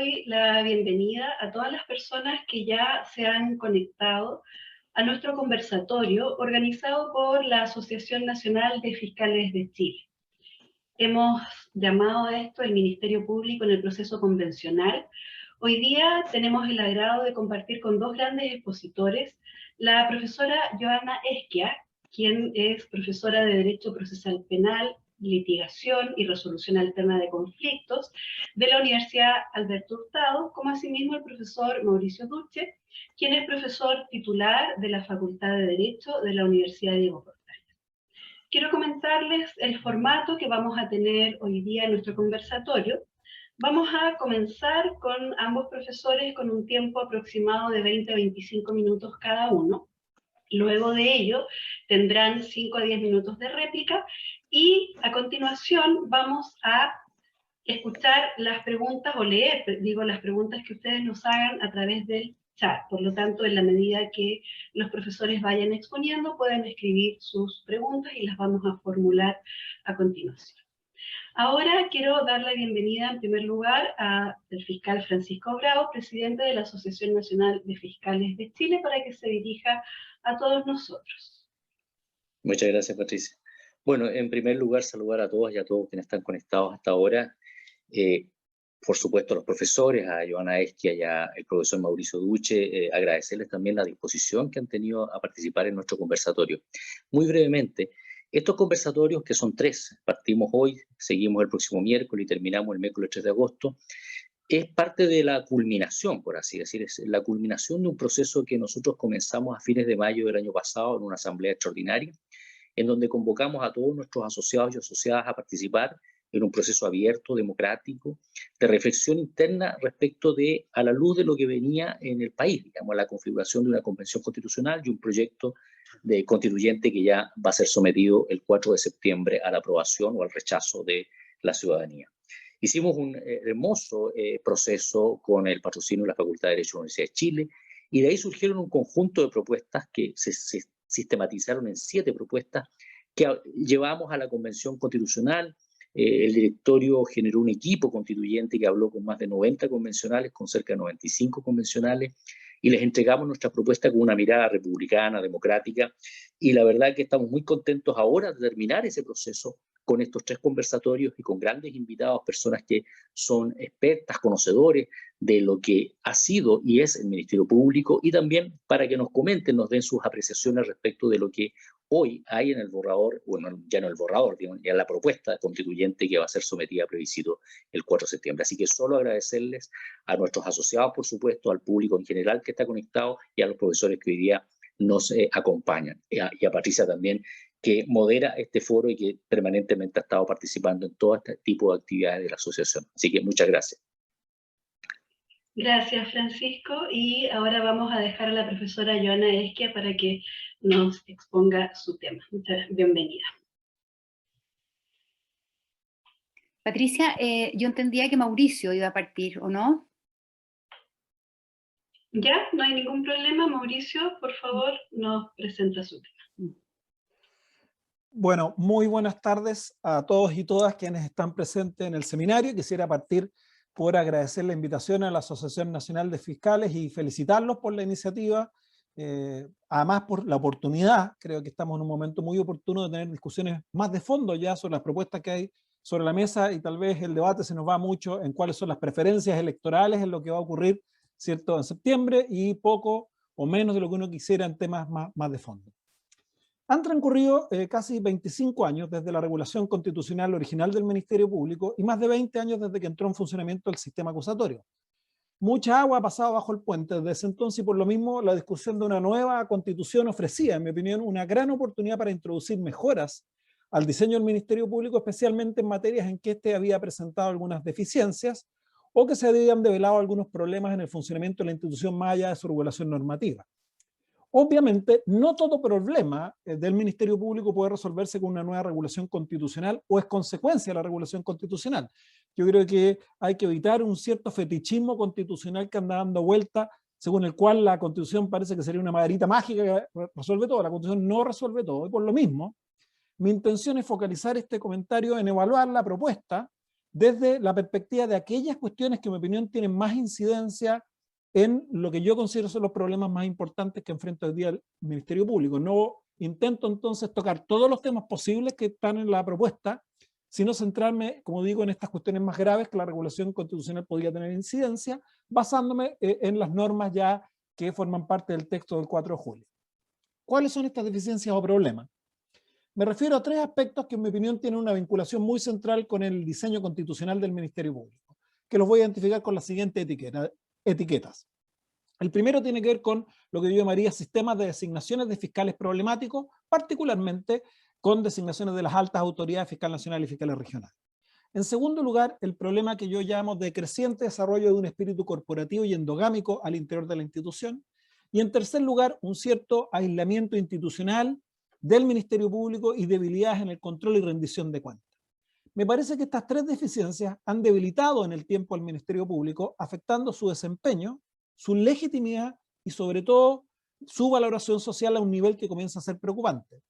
doy la bienvenida a todas las personas que ya se han conectado a nuestro conversatorio organizado por la Asociación Nacional de Fiscales de Chile. Hemos llamado a esto el Ministerio Público en el proceso convencional. Hoy día tenemos el agrado de compartir con dos grandes expositores, la profesora Joana Esquia, quien es profesora de Derecho Procesal Penal, Litigación y Resolución Alterna de Conflictos de la Universidad Alberto Hurtado, como asimismo el profesor Mauricio Duche, quien es profesor titular de la Facultad de Derecho de la Universidad Diego Portales. Quiero comentarles el formato que vamos a tener hoy día en nuestro conversatorio. Vamos a comenzar con ambos profesores con un tiempo aproximado de 20 a 25 minutos cada uno. Luego de ello tendrán 5 a 10 minutos de réplica y a continuación vamos a escuchar las preguntas o leer, digo, las preguntas que ustedes nos hagan a través del chat. Por lo tanto, en la medida que los profesores vayan exponiendo, pueden escribir sus preguntas y las vamos a formular a continuación. Ahora quiero dar la bienvenida en primer lugar al fiscal Francisco Bravo, presidente de la Asociación Nacional de Fiscales de Chile, para que se dirija a todos nosotros. Muchas gracias, Patricia. Bueno, en primer lugar, saludar a todos y a todos quienes están conectados hasta ahora. Por supuesto, a los profesores, a Joana Esquia y al profesor Mauricio Duche, agradecerles también la disposición que han tenido a participar en nuestro conversatorio. Muy brevemente, estos conversatorios, que son 3, partimos hoy, seguimos el próximo miércoles y terminamos el miércoles 3 de agosto, es parte de la culminación, por así decir, es la culminación de un proceso que nosotros comenzamos a fines de mayo del año pasado en una asamblea extraordinaria, en donde convocamos a todos nuestros asociados y asociadas a participar en un proceso abierto, democrático, de reflexión interna respecto a la luz de lo que venía en el país, digamos, la configuración de una convención constitucional y un proyecto de constituyente que ya va a ser sometido el 4 de septiembre a la aprobación o al rechazo de la ciudadanía. Hicimos un hermoso proceso con el patrocinio de la Facultad de Derecho de la Universidad de Chile, y de ahí surgieron un conjunto de propuestas que se sistematizaron en 7 propuestas que llevamos a la Convención Constitucional. El directorio generó un equipo constituyente que habló con más de 90 convencionales, con cerca de 95 convencionales, y les entregamos nuestra propuesta con una mirada republicana, democrática, y la verdad es que estamos muy contentos ahora de terminar ese proceso con estos 3 conversatorios y con grandes invitados, personas que son expertas, conocedores de lo que ha sido y es el Ministerio Público, y también para que nos comenten, nos den sus apreciaciones respecto de lo que hoy hay en el borrador, bueno, ya no el borrador, digamos, ya la propuesta constituyente que va a ser sometida a plebiscito el 4 de septiembre. Así que solo agradecerles a nuestros asociados, por supuesto, al público en general que está conectado y a los profesores que hoy día nos acompañan. Y a Patricia también, que modera este foro y que permanentemente ha estado participando en todo este tipo de actividades de la asociación. Así que muchas gracias. Gracias, Francisco. Y ahora vamos a dejar a la profesora Joana Esquia para que nos exponga su tema. Muchas bienvenida. Patricia, yo entendía que Mauricio iba a partir, ¿o no? Ya, no hay ningún problema. Mauricio, por favor, nos presenta su tema. Bueno, muy buenas tardes a todos y todas quienes están presentes en el seminario. Quisiera partir por agradecer la invitación a la Asociación Nacional de Fiscales y felicitarlos por la iniciativa, además por la oportunidad. Creo que estamos en un momento muy oportuno de tener discusiones más de fondo ya sobre las propuestas que hay sobre la mesa, y tal vez el debate se nos va mucho en cuáles son las preferencias electorales, en lo que va a ocurrir, ¿cierto?, en septiembre, y poco o menos de lo que uno quisiera en temas más de fondo. Han transcurrido casi 25 años desde la regulación constitucional original del Ministerio Público y más de 20 años desde que entró en funcionamiento el sistema acusatorio. Mucha agua ha pasado bajo el puente desde ese entonces, y por lo mismo la discusión de una nueva constitución ofrecía, en mi opinión, una gran oportunidad para introducir mejoras al diseño del Ministerio Público, especialmente en materias en que éste había presentado algunas deficiencias o que se habían develado algunos problemas en el funcionamiento de la institución más allá de su regulación normativa. Obviamente, no todo problema del Ministerio Público puede resolverse con una nueva regulación constitucional o es consecuencia de la regulación constitucional. Yo creo que hay que evitar un cierto fetichismo constitucional que anda dando vuelta, según el cual la Constitución parece que sería una maderita mágica que resuelve todo. La Constitución no resuelve todo, y por lo mismo, mi intención es focalizar este comentario en evaluar la propuesta desde la perspectiva de aquellas cuestiones que en mi opinión tienen más incidencia en lo que yo considero son los problemas más importantes que enfrenta hoy día el Ministerio Público. No intento entonces tocar todos los temas posibles que están en la propuesta, sino centrarme, como digo, en estas cuestiones más graves que la regulación constitucional podría tener incidencia, basándome en las normas ya que forman parte del texto del 4 de julio. ¿Cuáles son estas deficiencias o problemas? Me refiero a 3 aspectos que en mi opinión tienen una vinculación muy central con el diseño constitucional del Ministerio Público, que los voy a identificar con las siguientes etiquetas. El primero tiene que ver con lo que yo llamaría sistemas de designaciones de fiscales problemáticos, particularmente con designaciones de las altas autoridades fiscal nacional y fiscales regionales. En segundo lugar, el problema que yo llamo de creciente desarrollo de un espíritu corporativo y endogámico al interior de la institución. Y en tercer lugar, un cierto aislamiento institucional del Ministerio Público y debilidades en el control y rendición de cuentas. Me parece que estas 3 deficiencias han debilitado en el tiempo al Ministerio Público, afectando su desempeño, su legitimidad y sobre todo su valoración social a un nivel que comienza a ser preocupante.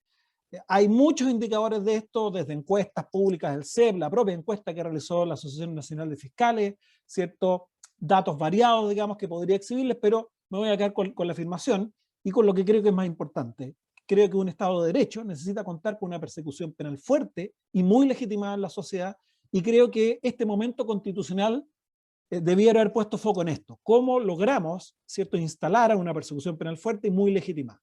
Hay muchos indicadores de esto, desde encuestas públicas del CEP, la propia encuesta que realizó la Asociación Nacional de Fiscales, ciertos datos variados, digamos, que podría exhibirles, pero me voy a quedar con la afirmación y con lo que creo que es más importante. Creo que un Estado de Derecho necesita contar con una persecución penal fuerte y muy legitimada en la sociedad, y creo que este momento constitucional debiera haber puesto foco en esto. ¿Cómo logramos, cierto, instalar a una persecución penal fuerte y muy legítima?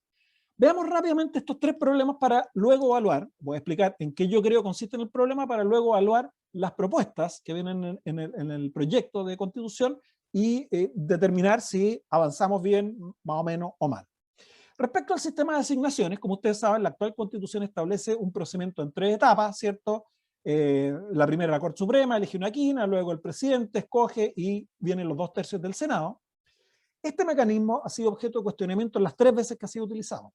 Veamos rápidamente estos 3 problemas para luego evaluar, voy a explicar en qué yo creo consiste el problema, para luego evaluar las propuestas que vienen en el proyecto de constitución y determinar si avanzamos bien, más o menos, o mal. Respecto al sistema de asignaciones, como ustedes saben, la actual Constitución establece un procedimiento en 3 etapas, ¿cierto? La primera, la Corte Suprema, elige una quina, luego el presidente escoge y vienen los 2/3 del Senado. Este mecanismo ha sido objeto de cuestionamiento en las 3 veces que ha sido utilizado.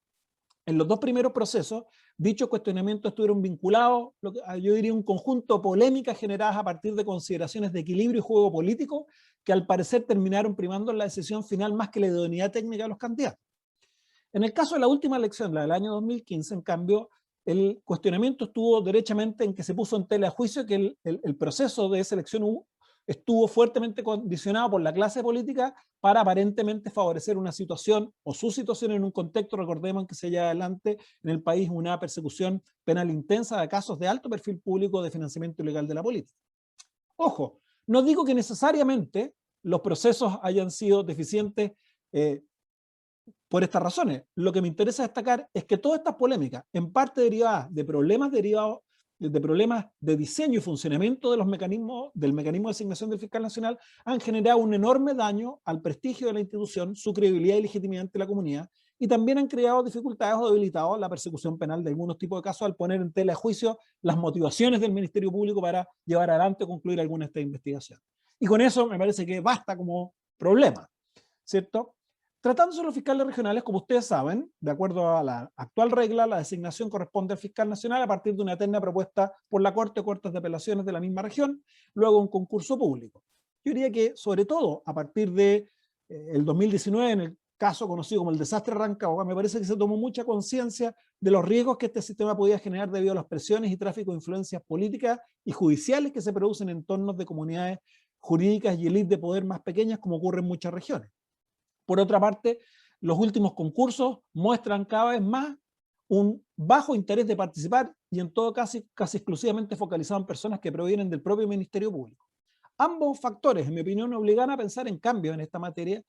En los 2 primeros procesos, dichos cuestionamientos estuvieron vinculados, yo diría, un conjunto de polémicas generadas a partir de consideraciones de equilibrio y juego político que al parecer terminaron primando en la decisión final más que la idoneidad técnica de los candidatos. En el caso de la última elección, la del año 2015, en cambio, el cuestionamiento estuvo derechamente en que se puso en tela de juicio que el proceso de esa elección estuvo fuertemente condicionado por la clase política para aparentemente favorecer una situación o su situación en un contexto, recordemos, que se lleva adelante en el país una persecución penal intensa de casos de alto perfil público de financiamiento ilegal de la política. Ojo, no digo que necesariamente los procesos hayan sido deficientes por estas razones. Lo que me interesa destacar es que todas estas polémicas, en parte derivadas de problemas de diseño y funcionamiento de los mecanismos, del mecanismo de asignación del fiscal nacional, han generado un enorme daño al prestigio de la institución, su credibilidad y legitimidad ante la comunidad, y también han creado dificultades o debilitado la persecución penal de algunos tipos de casos al poner en tela de juicio las motivaciones del Ministerio Público para llevar adelante o concluir alguna de estas investigaciones. Y con eso me parece que basta como problema, ¿cierto? Tratándose de los fiscales regionales, como ustedes saben, de acuerdo a la actual regla, la designación corresponde al fiscal nacional a partir de una terna propuesta por la Corte o Cortes de Apelaciones de la misma región, luego un concurso público. Yo diría que, sobre todo, a partir de el 2019, en el caso conocido como el desastre Rancagua, me parece que se tomó mucha conciencia de los riesgos que este sistema podía generar debido a las presiones y tráfico de influencias políticas y judiciales que se producen en entornos de comunidades jurídicas y élites de poder más pequeñas, como ocurre en muchas regiones. Por otra parte, los últimos concursos muestran cada vez más un bajo interés de participar y en todo caso casi exclusivamente focalizado en personas que provienen del propio Ministerio Público. Ambos factores, en mi opinión, obligan a pensar en cambios en esta materia,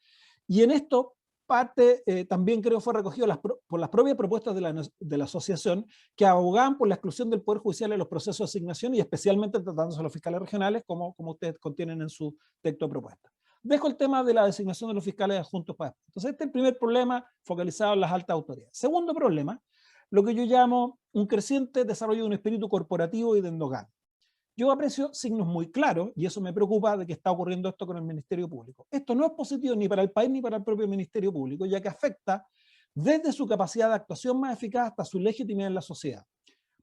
y en esto parte también creo fue recogido por las propias propuestas de la asociación, que abogaban por la exclusión del Poder Judicial en los procesos de asignación y especialmente tratándose de los fiscales regionales, como ustedes contienen en su texto de propuesta. Dejo el tema de la designación de los fiscales adjuntos para esto. Entonces, este es el primer problema focalizado en las altas autoridades. Segundo problema, lo que yo llamo un creciente desarrollo de un espíritu corporativo y de endogamia. Yo aprecio signos muy claros, y eso me preocupa de que está ocurriendo esto con el Ministerio Público. Esto no es positivo ni para el país ni para el propio Ministerio Público, ya que afecta desde su capacidad de actuación más eficaz hasta su legitimidad en la sociedad.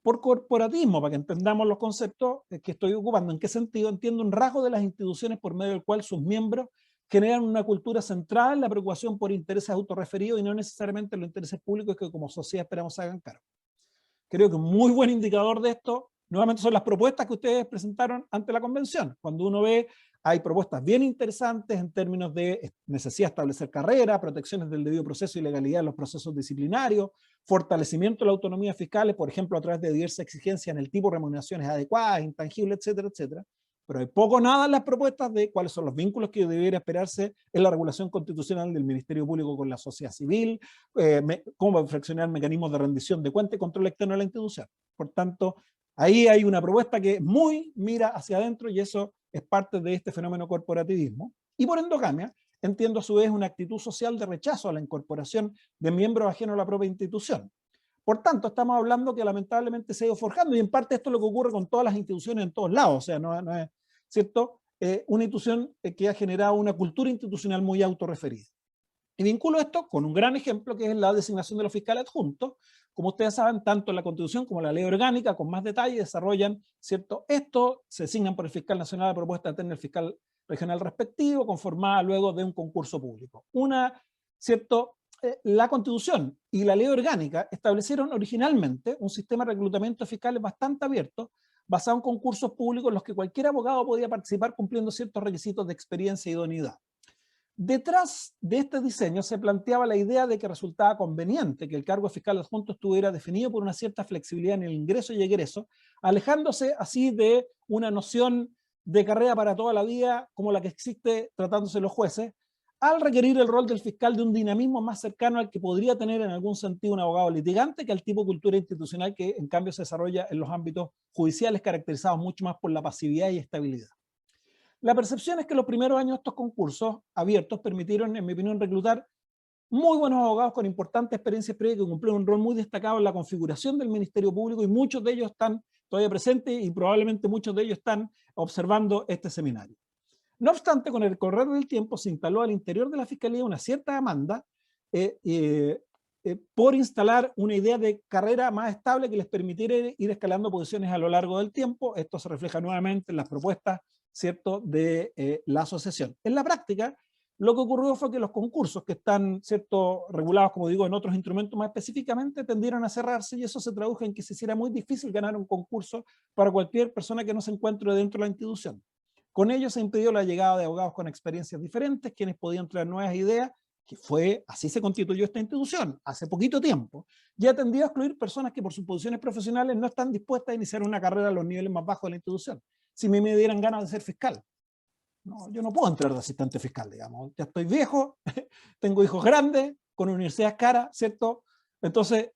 Por corporatismo, para que entendamos los conceptos que estoy ocupando, ¿en qué sentido? Entiendo un rasgo de las instituciones por medio del cual sus miembros generan una cultura centrada en la preocupación por intereses autorreferidos y no necesariamente los intereses públicos que como sociedad esperamos se hagan cargo. Creo que un muy buen indicador de esto, nuevamente son las propuestas que ustedes presentaron ante la convención. Cuando uno ve, hay propuestas bien interesantes en términos de necesidad de establecer carrera, protecciones del debido proceso y legalidad en los procesos disciplinarios, fortalecimiento de la autonomía fiscal, por ejemplo, a través de diversas exigencias en el tipo de remuneraciones adecuadas, intangibles, etcétera, etcétera. Pero hay poco o nada en las propuestas de cuáles son los vínculos que debería esperarse en la regulación constitucional del Ministerio Público con la sociedad civil, cómo perfeccionar mecanismos de rendición de cuentas y control externo de la institución. Por tanto, ahí hay una propuesta que muy mira hacia adentro y eso es parte de este fenómeno corporativismo. Y por endogamia, entiendo a su vez una actitud social de rechazo a la incorporación de miembros ajenos a la propia institución. Por tanto, estamos hablando que lamentablemente se ha ido forjando, y en parte esto es lo que ocurre con todas las instituciones en todos lados, o sea, no es ¿cierto? Una institución que ha generado una cultura institucional muy autorreferida. Y vinculo esto con un gran ejemplo que es la designación de los fiscales adjuntos. Como ustedes saben, tanto la Constitución como la Ley Orgánica, con más detalle, desarrollan, ¿cierto? Esto se designan por el fiscal nacional a propuesta de tener el fiscal regional respectivo, conformada luego de un concurso público. ¿Cierto? La Constitución y la Ley Orgánica establecieron originalmente un sistema de reclutamiento de fiscales bastante abierto, basado en concursos públicos en los que cualquier abogado podía participar cumpliendo ciertos requisitos de experiencia y idoneidad. Detrás de este diseño se planteaba la idea de que resultaba conveniente que el cargo de fiscal adjunto estuviera definido por una cierta flexibilidad en el ingreso y egreso, alejándose así de una noción de carrera para toda la vida como la que existe tratándose de los jueces, al requerir el rol del fiscal de un dinamismo más cercano al que podría tener en algún sentido un abogado litigante que al tipo de cultura institucional que en cambio se desarrolla en los ámbitos judiciales caracterizados mucho más por la pasividad y estabilidad. La percepción es que los primeros años de estos concursos abiertos permitieron, en mi opinión, reclutar muy buenos abogados con importantes experiencias previas que cumplieron un rol muy destacado en la configuración del Ministerio Público y muchos de ellos están todavía presentes y probablemente muchos de ellos están observando este seminario. No obstante, con el correr del tiempo se instaló al interior de la Fiscalía una cierta demanda por instalar una idea de carrera más estable que les permitiera ir escalando posiciones a lo largo del tiempo. Esto se refleja nuevamente en las propuestas, ¿cierto?, de la asociación. En la práctica, lo que ocurrió fue que los concursos que están, ¿cierto?, regulados, como digo, en otros instrumentos más específicamente, tendieron a cerrarse y eso se tradujo en que se hiciera muy difícil ganar un concurso para cualquier persona que no se encuentre dentro de la institución. Con ello se impidió la llegada de abogados con experiencias diferentes, quienes podían traer nuevas ideas, que fue, así se constituyó esta institución, hace poquito tiempo, y ha tendido a excluir personas que por sus posiciones profesionales no están dispuestas a iniciar una carrera a los niveles más bajos de la institución. Si me dieran ganas de ser fiscal, no, yo no puedo entrar de asistente fiscal, digamos, ya estoy viejo, tengo hijos grandes, con universidades caras, ¿cierto? Entonces,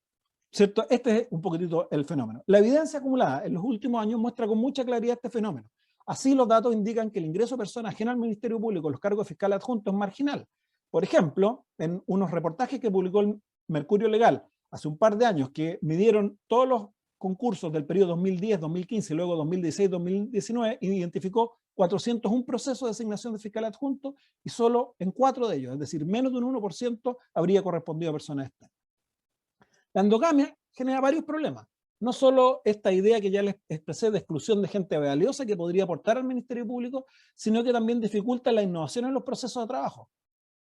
¿cierto? Este es un poquitito el fenómeno. La evidencia acumulada en los últimos años muestra con mucha claridad este fenómeno. Así, los datos indican que el ingreso de personas ajenas al Ministerio Público, los cargos fiscales adjuntos, es marginal. Por ejemplo, en unos reportajes que publicó el Mercurio Legal hace un par de años, que midieron todos los concursos del periodo 2010-2015 y luego 2016-2019, identificó 401 procesos de designación de fiscal adjunto y solo en 4 de ellos, es decir, menos de un 1%, habría correspondido a personas externas. La endogamia genera varios problemas. No solo esta idea que ya les expresé de exclusión de gente valiosa que podría aportar al Ministerio Público, sino que también dificulta la innovación en los procesos de trabajo.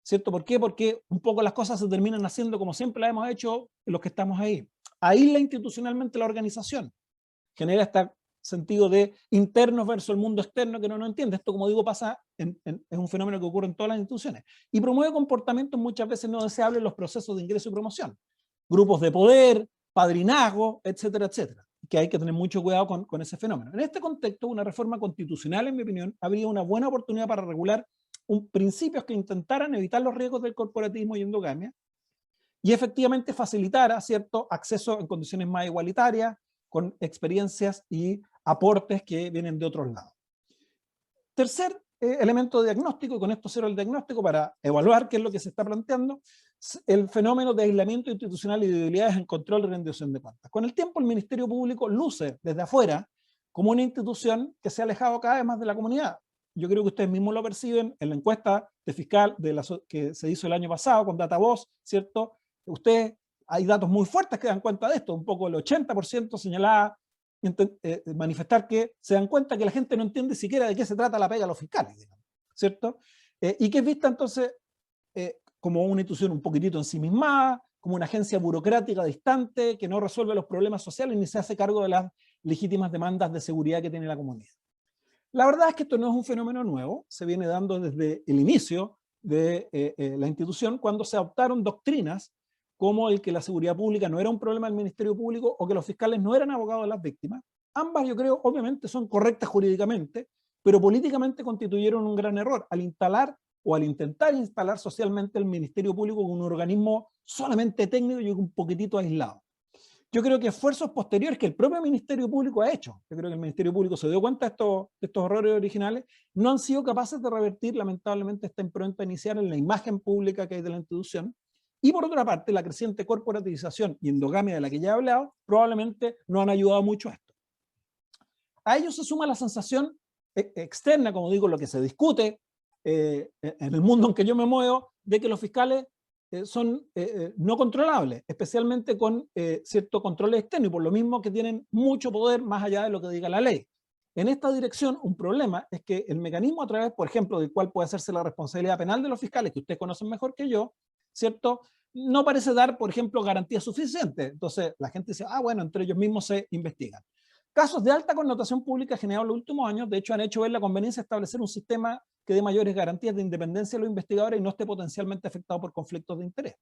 ¿Cierto? ¿Por qué? Porque un poco las cosas se terminan haciendo como siempre las hemos hecho los que estamos ahí. Aísla institucionalmente la organización. Genera este sentido de internos versus el mundo externo que no entiende. Esto, como digo, es un fenómeno que ocurre en todas las instituciones. Y promueve comportamientos muchas veces no deseables en los procesos de ingreso y promoción. Grupos de poder, padrinazgo, etcétera, etcétera. Que hay que tener mucho cuidado con ese fenómeno. En este contexto, una reforma constitucional, en mi opinión, habría una buena oportunidad para regular principios que intentaran evitar los riesgos del corporativismo y endogamia y efectivamente facilitara cierto acceso en condiciones más igualitarias, con experiencias y aportes que vienen de otros lados. Tercer elemento de diagnóstico, y con esto cierro el diagnóstico para evaluar qué es lo que se está planteando, el fenómeno de aislamiento institucional y de debilidades en control y rendición de cuentas. Con el tiempo el Ministerio Público luce desde afuera como una institución que se ha alejado cada vez más de la comunidad. Yo creo que ustedes mismos lo perciben en la encuesta de fiscal que se hizo el año pasado con DataVoz, ¿cierto? Ustedes, hay datos muy fuertes que dan cuenta de esto, un poco el 80% señalaba manifestar que se dan cuenta que la gente no entiende siquiera de qué se trata la pega a los fiscales, digamos, ¿cierto? Y que es vista entonces como una institución un poquitito ensimismada, como una agencia burocrática distante que no resuelve los problemas sociales ni se hace cargo de las legítimas demandas de seguridad que tiene la comunidad. La verdad es que esto no es un fenómeno nuevo, se viene dando desde el inicio de la institución, cuando se adoptaron doctrinas como el que la seguridad pública no era un problema del Ministerio Público o que los fiscales no eran abogados de las víctimas. Ambas, yo creo, obviamente son correctas jurídicamente, pero políticamente constituyeron un gran error al instalar o al intentar instalar socialmente el Ministerio Público como un organismo solamente técnico y un poquitito aislado. Yo creo que esfuerzos posteriores que el propio Ministerio Público ha hecho, yo creo que el Ministerio Público se dio cuenta de estos errores originales, no han sido capaces de revertir lamentablemente esta impronta inicial en la imagen pública que hay de la institución. Y por otra parte, la creciente corporativización y endogamia de la que ya he hablado probablemente no han ayudado mucho a esto. A ello se suma la sensación externa, como digo, lo que se discute en el mundo en que yo me muevo, de que los fiscales son no controlables, especialmente con cierto control externo, y por lo mismo que tienen mucho poder más allá de lo que diga la ley. En esta dirección, un problema es que el mecanismo a través, por ejemplo, del cual puede hacerse la responsabilidad penal de los fiscales, que ustedes conocen mejor que yo, ¿cierto?, no parece dar, por ejemplo, garantías suficientes. Entonces la gente dice, bueno, entre ellos mismos se investigan. Casos de alta connotación pública generados en los últimos años, de hecho, han hecho ver la conveniencia de establecer un sistema que dé mayores garantías de independencia de los investigadores y no esté potencialmente afectado por conflictos de interés.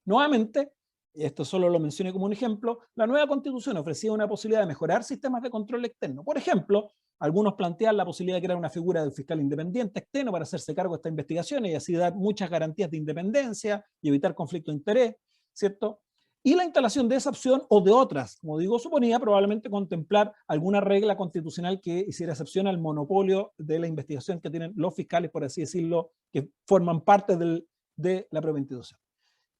Nuevamente, y esto solo lo mencioné como un ejemplo, la nueva Constitución ofrecía una posibilidad de mejorar sistemas de control externo. Por ejemplo, algunos plantean la posibilidad de crear una figura del fiscal independiente externo para hacerse cargo de estas investigaciones y así dar muchas garantías de independencia y evitar conflictos de interés, ¿cierto? Y la instalación de esa opción o de otras, como digo, suponía probablemente contemplar alguna regla constitucional que hiciera excepción al monopolio de la investigación que tienen los fiscales, por así decirlo, que forman parte de la propia institución.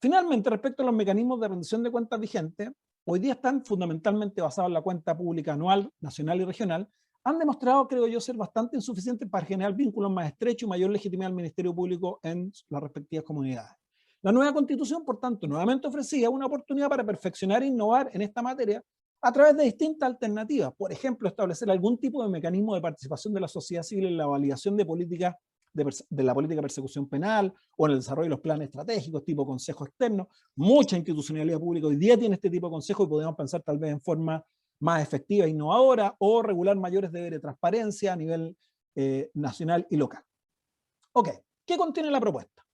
Finalmente, respecto a los mecanismos de rendición de cuentas vigentes, hoy día están fundamentalmente basados en la cuenta pública anual, nacional y regional, han demostrado, creo yo, ser bastante insuficientes para generar vínculos más estrechos y mayor legitimidad al Ministerio Público en las respectivas comunidades. La nueva Constitución, por tanto, nuevamente ofrecía una oportunidad para perfeccionar e innovar en esta materia a través de distintas alternativas. Por ejemplo, establecer algún tipo de mecanismo de participación de la sociedad civil en la validación de políticas de la política de persecución penal o en el desarrollo de los planes estratégicos tipo consejo externo. Mucha institucionalidad pública hoy día tiene este tipo de consejo y podemos pensar tal vez en forma más efectiva e innovadora o regular mayores deberes de transparencia a nivel nacional y local. Ok, ¿qué contiene la propuesta?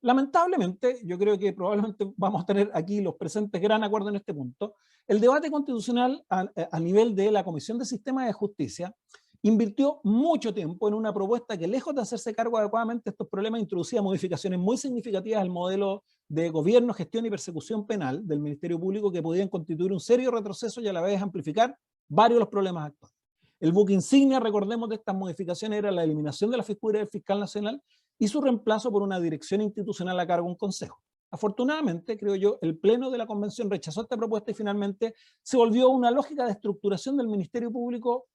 Lamentablemente, yo creo que probablemente vamos a tener aquí los presentes gran acuerdo en este punto. El debate constitucional a nivel de la Comisión de Sistemas de Justicia invirtió mucho tiempo en una propuesta que, lejos de hacerse cargo adecuadamente de estos problemas, introducía modificaciones muy significativas al modelo de gobierno, gestión y persecución penal del Ministerio Público que podían constituir un serio retroceso y a la vez amplificar varios de los problemas actuales. El buque insignia, recordemos, de estas modificaciones era la eliminación de la figura del fiscal nacional y su reemplazo por una dirección institucional a cargo de un consejo. Afortunadamente, creo yo, el Pleno de la Convención rechazó esta propuesta y finalmente se volvió una lógica de estructuración del Ministerio Público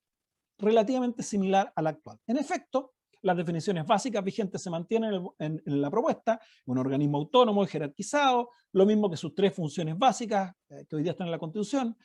relativamente similar a la actual. En efecto, las definiciones básicas vigentes se mantienen en la propuesta: un organismo autónomo y jerarquizado, lo mismo que sus tres funciones básicas que hoy día están en la Constitución.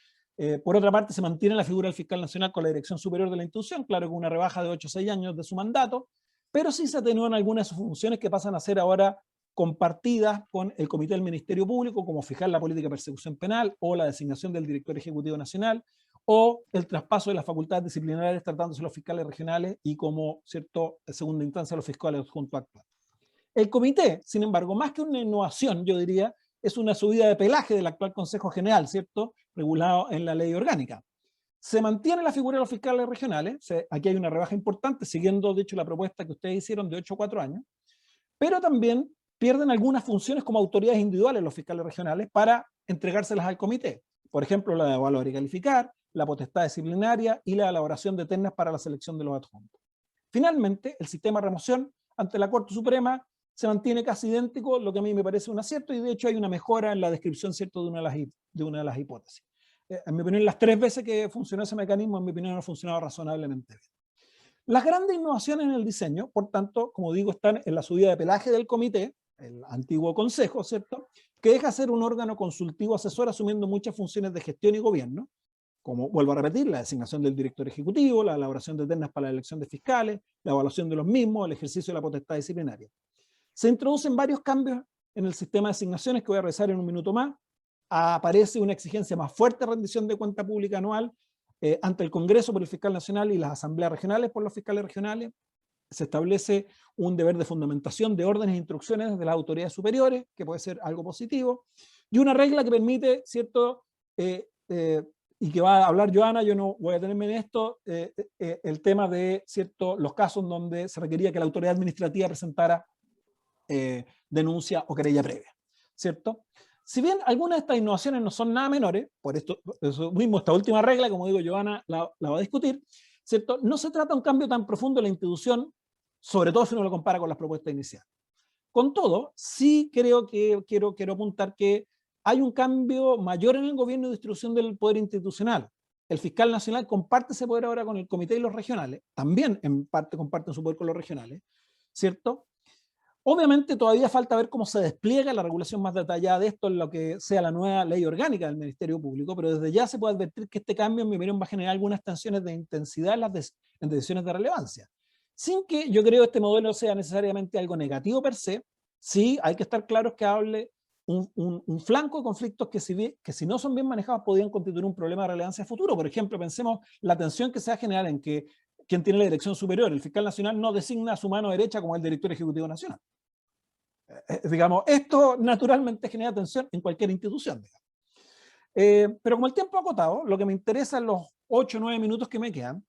Por otra parte, se mantiene la figura del fiscal nacional con la dirección superior de la institución, claro, con una rebaja de 8 o 6 años de su mandato, pero sí se atenúan algunas de sus funciones que pasan a ser ahora compartidas con el Comité del Ministerio Público, como fijar la política de persecución penal o la designación del director ejecutivo nacional, o el traspaso de las facultades disciplinarias tratándose de los fiscales regionales y como, cierto, segunda instancia, los fiscales junto actuales. El comité, sin embargo, más que una innovación, yo diría, es una subida de pelaje del actual Consejo General, ¿cierto?, regulado en la ley orgánica. Se mantiene la figura de los fiscales regionales, aquí hay una rebaja importante, siguiendo, de hecho, la propuesta que ustedes hicieron de 8 a 4 años, pero también pierden algunas funciones como autoridades individuales los fiscales regionales para entregárselas al comité. Por ejemplo, la de evaluar y calificar, la potestad disciplinaria y la elaboración de ternas para la selección de los adjuntos. Finalmente, el sistema de remoción ante la Corte Suprema se mantiene casi idéntico, lo que a mí me parece un acierto, y de hecho hay una mejora en la descripción, ¿cierto?, de una de las hipótesis. En mi opinión, las 3 veces que funcionó ese mecanismo, en mi opinión, ha funcionado razonablemente bien. Las grandes innovaciones en el diseño, por tanto, como digo, están en la subida de pelaje del comité, el antiguo consejo, ¿cierto?, que deja ser un órgano consultivo asesor asumiendo muchas funciones de gestión y gobierno, como, vuelvo a repetir, la designación del director ejecutivo, la elaboración de ternas para la elección de fiscales, la evaluación de los mismos, el ejercicio de la potestad disciplinaria. Se introducen varios cambios en el sistema de asignaciones que voy a revisar en un minuto más. Aparece una exigencia más fuerte de rendición de cuenta pública anual, ante el Congreso por el fiscal nacional y las asambleas regionales por los fiscales regionales. Se establece un deber de fundamentación de órdenes e instrucciones de las autoridades superiores, que puede ser algo positivo, y una regla que permite, ¿cierto? Y que va a hablar Joana, yo no voy a tenerme en esto, el tema de, ¿cierto?, los casos donde se requería que la autoridad administrativa presentara denuncia o querella previa, ¿cierto? Si bien algunas de estas innovaciones no son nada menores, por eso mismo esta última regla, como digo, Joana la va a discutir, ¿cierto? No se trata de un cambio tan profundo en la institución, sobre todo si uno lo compara con las propuestas iniciales. Con todo, sí creo que quiero apuntar que hay un cambio mayor en el gobierno y distribución del poder institucional. El fiscal nacional comparte ese poder ahora con el comité y los regionales, también en parte comparten su poder con los regionales, ¿cierto? Obviamente todavía falta ver cómo se despliega la regulación más detallada de esto en lo que sea la nueva ley orgánica del Ministerio Público, pero desde ya se puede advertir que este cambio, en mi opinión, va a generar algunas tensiones de intensidad en decisiones de relevancia. Sin que yo creo este modelo sea necesariamente algo negativo per se, sí hay que estar claros que hable un flanco de conflictos que si no son bien manejados podrían constituir un problema de relevancia futuro. Por ejemplo, pensemos la tensión que se va a generar en que quien tiene la dirección superior, el fiscal nacional, no designa a su mano derecha como el director ejecutivo nacional. Digamos, esto naturalmente genera tensión en cualquier institución. Pero como el tiempo acotado, lo que me interesa en los 8 o 9 minutos que me quedan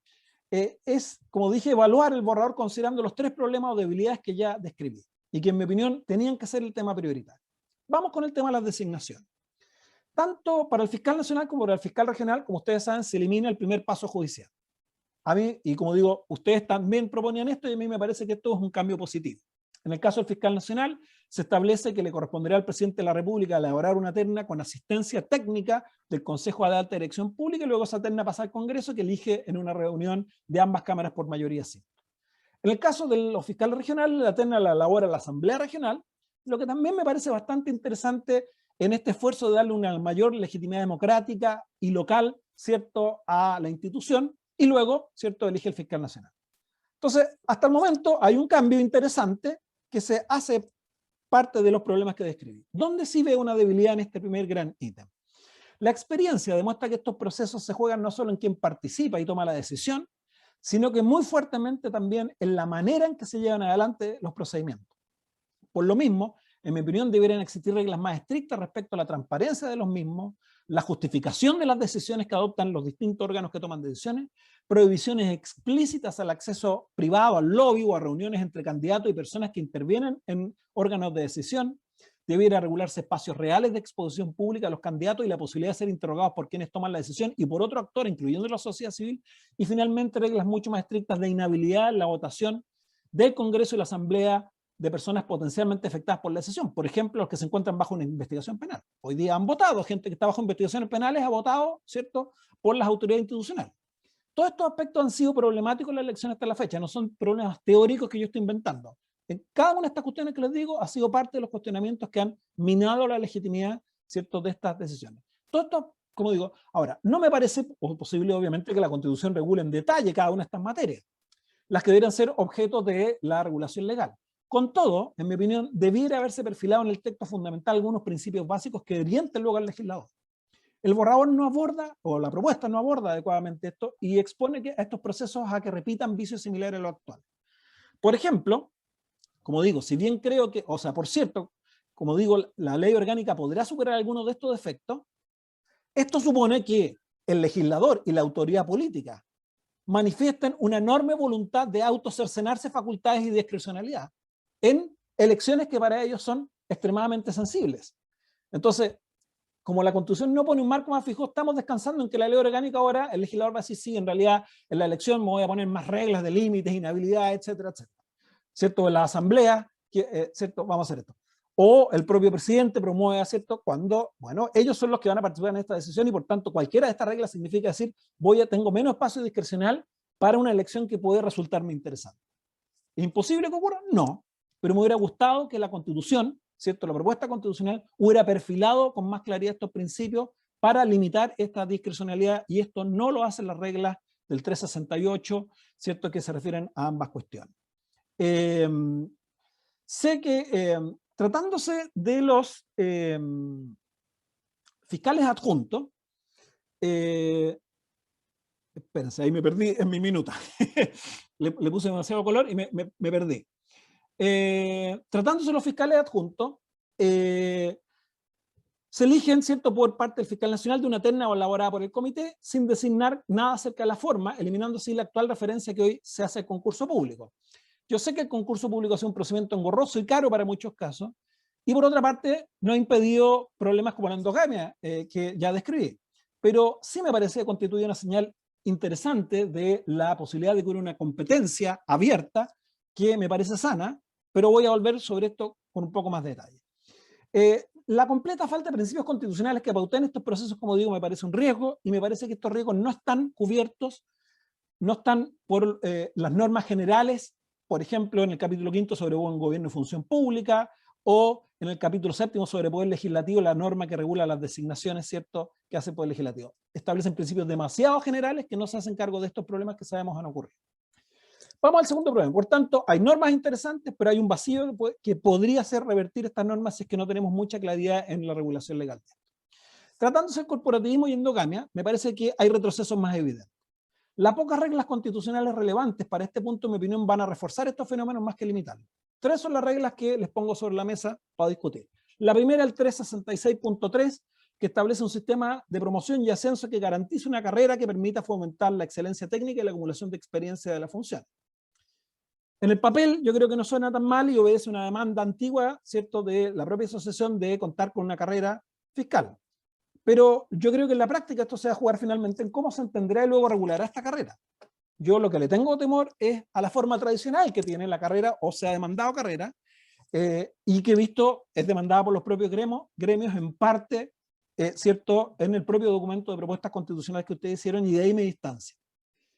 es, como dije, evaluar el borrador considerando los 3 problemas o debilidades que ya describí y que en mi opinión tenían que ser el tema prioritario. Vamos con el tema de las designaciones. Tanto para el fiscal nacional como para el fiscal regional, como ustedes saben, se elimina el primer paso judicial. A mí, y como digo, ustedes también proponían esto y a mí me parece que esto es un cambio positivo. En el caso del fiscal nacional, se establece que le corresponderá al presidente de la República elaborar una terna con asistencia técnica del Consejo de Alta Dirección Pública y luego esa terna pasa al Congreso, que elige en una reunión de ambas cámaras por mayoría simple. En el caso de los fiscales regionales, la terna la elabora la Asamblea Regional, lo que también me parece bastante interesante en este esfuerzo de darle una mayor legitimidad democrática y local, ¿cierto?, a la institución, y luego, ¿cierto?, elige el fiscal nacional. Entonces, hasta el momento hay un cambio interesante que se hace parte de los problemas que describí. ¿Dónde sí veo una debilidad en este primer gran ítem? La experiencia demuestra que estos procesos se juegan no solo en quien participa y toma la decisión, sino que muy fuertemente también en la manera en que se llevan adelante los procedimientos. Por lo mismo, en mi opinión, deberían existir reglas más estrictas respecto a la transparencia de los mismos, la justificación de las decisiones que adoptan los distintos órganos que toman decisiones, prohibiciones explícitas al acceso privado, al lobby o a reuniones entre candidatos y personas que intervienen en órganos de decisión. Debiera regularse espacios reales de exposición pública a los candidatos y la posibilidad de ser interrogados por quienes toman la decisión y por otro actor, incluyendo la sociedad civil. Y finalmente, reglas mucho más estrictas de inhabilidad en la votación del Congreso y la Asamblea de personas potencialmente afectadas por la decisión. Por ejemplo, los que se encuentran bajo una investigación penal. Hoy día han votado, gente que está bajo investigaciones penales ha votado, ¿cierto?, por las autoridades institucionales. Todos estos aspectos han sido problemáticos en la elección hasta la fecha, no son problemas teóricos que yo estoy inventando. En cada una de estas cuestiones que les digo ha sido parte de los cuestionamientos que han minado la legitimidad, ¿cierto?, de estas decisiones. Todo esto, como digo, ahora, no me parece posible, obviamente, que la Constitución regule en detalle cada una de estas materias, las que deberían ser objeto de la regulación legal. Con todo, en mi opinión, debiera haberse perfilado en el texto fundamental algunos principios básicos que orienten luego al legislador. El borrador no aborda, o la propuesta no aborda adecuadamente esto, y expone a estos procesos a que repitan vicios similares a los actuales. Por ejemplo, como digo, si bien creo que, o sea, por cierto, como digo, la ley orgánica podrá superar algunos de estos defectos, esto supone que el legislador y la autoridad política manifiesten una enorme voluntad de autocercenarse facultades y discrecionalidad en elecciones que para ellos son extremadamente sensibles. Entonces, como la Constitución no pone un marco más fijo, estamos descansando en que la ley orgánica ahora, el legislador va a decir, sí, en realidad en la elección me voy a poner más reglas de límites, inhabilidad, etcétera, etcétera. ¿Cierto? En la asamblea, ¿cierto? Vamos a hacer esto. O el propio presidente promueve, ¿cierto? Cuando, bueno, ellos son los que van a participar en esta decisión y por tanto cualquiera de estas reglas significa decir, tengo menos espacio discrecional para una elección que puede resultarme interesante. ¿Es imposible que ocurra? No, pero me hubiera gustado que la Constitución, ¿cierto?, la propuesta constitucional hubiera perfilado con más claridad estos principios para limitar esta discrecionalidad, y esto no lo hacen las reglas del 368, ¿cierto?, que se refieren a ambas cuestiones. Sé que tratándose de los fiscales adjuntos, Espérense, ahí me perdí en mi minuta. le puse demasiado color y me perdí. Tratándose de los fiscales adjuntos, se eligen, ¿cierto?, por parte del fiscal nacional de una terna elaborada por el comité, sin designar nada acerca de la forma, eliminando así la actual referencia que hoy se hace al concurso público. Yo sé que el concurso público es un procedimiento engorroso y caro para muchos casos, y por otra parte no ha impedido problemas como la endogamia que ya describí, pero sí me parece que constituye una señal interesante de la posibilidad de que hubiera una competencia abierta que me parece sana, pero voy a volver sobre esto con un poco más de detalle. La completa falta de principios constitucionales que pauten estos procesos, como digo, me parece un riesgo, y me parece que estos riesgos no están cubiertos, no están por las normas generales, por ejemplo, en el capítulo 5 sobre buen gobierno y función pública, o en el capítulo 7 sobre poder legislativo, la norma que regula las designaciones, ¿cierto?, que hace el poder legislativo. Establecen principios demasiado generales que no se hacen cargo de estos problemas que sabemos han ocurrido. Vamos al segundo problema. Por tanto, hay normas interesantes, pero hay un vacío que podría ser revertir estas normas si es que no tenemos mucha claridad en la regulación legal. Tratándose del corporativismo y endogamia, me parece que hay retrocesos más evidentes. Las pocas reglas constitucionales relevantes para este punto, en mi opinión, van a reforzar estos fenómenos más que limitarlos. 3 son las reglas que les pongo sobre la mesa para discutir. La primera, el 366.3, que establece un sistema de promoción y ascenso que garantice una carrera que permita fomentar la excelencia técnica y la acumulación de experiencia de la función. En el papel yo creo que no suena tan mal y obedece una demanda antigua, ¿cierto?, de la propia asociación de contar con una carrera fiscal. Pero yo creo que en la práctica esto se va a jugar finalmente en cómo se entenderá y luego regulará esta carrera. Yo lo que le tengo temor es a la forma tradicional que tiene la carrera, o se ha demandado carrera, y que he visto es demandada por los propios gremios en parte, ¿cierto?, en el propio documento de propuestas constitucionales que ustedes hicieron, y de ahí me distancia.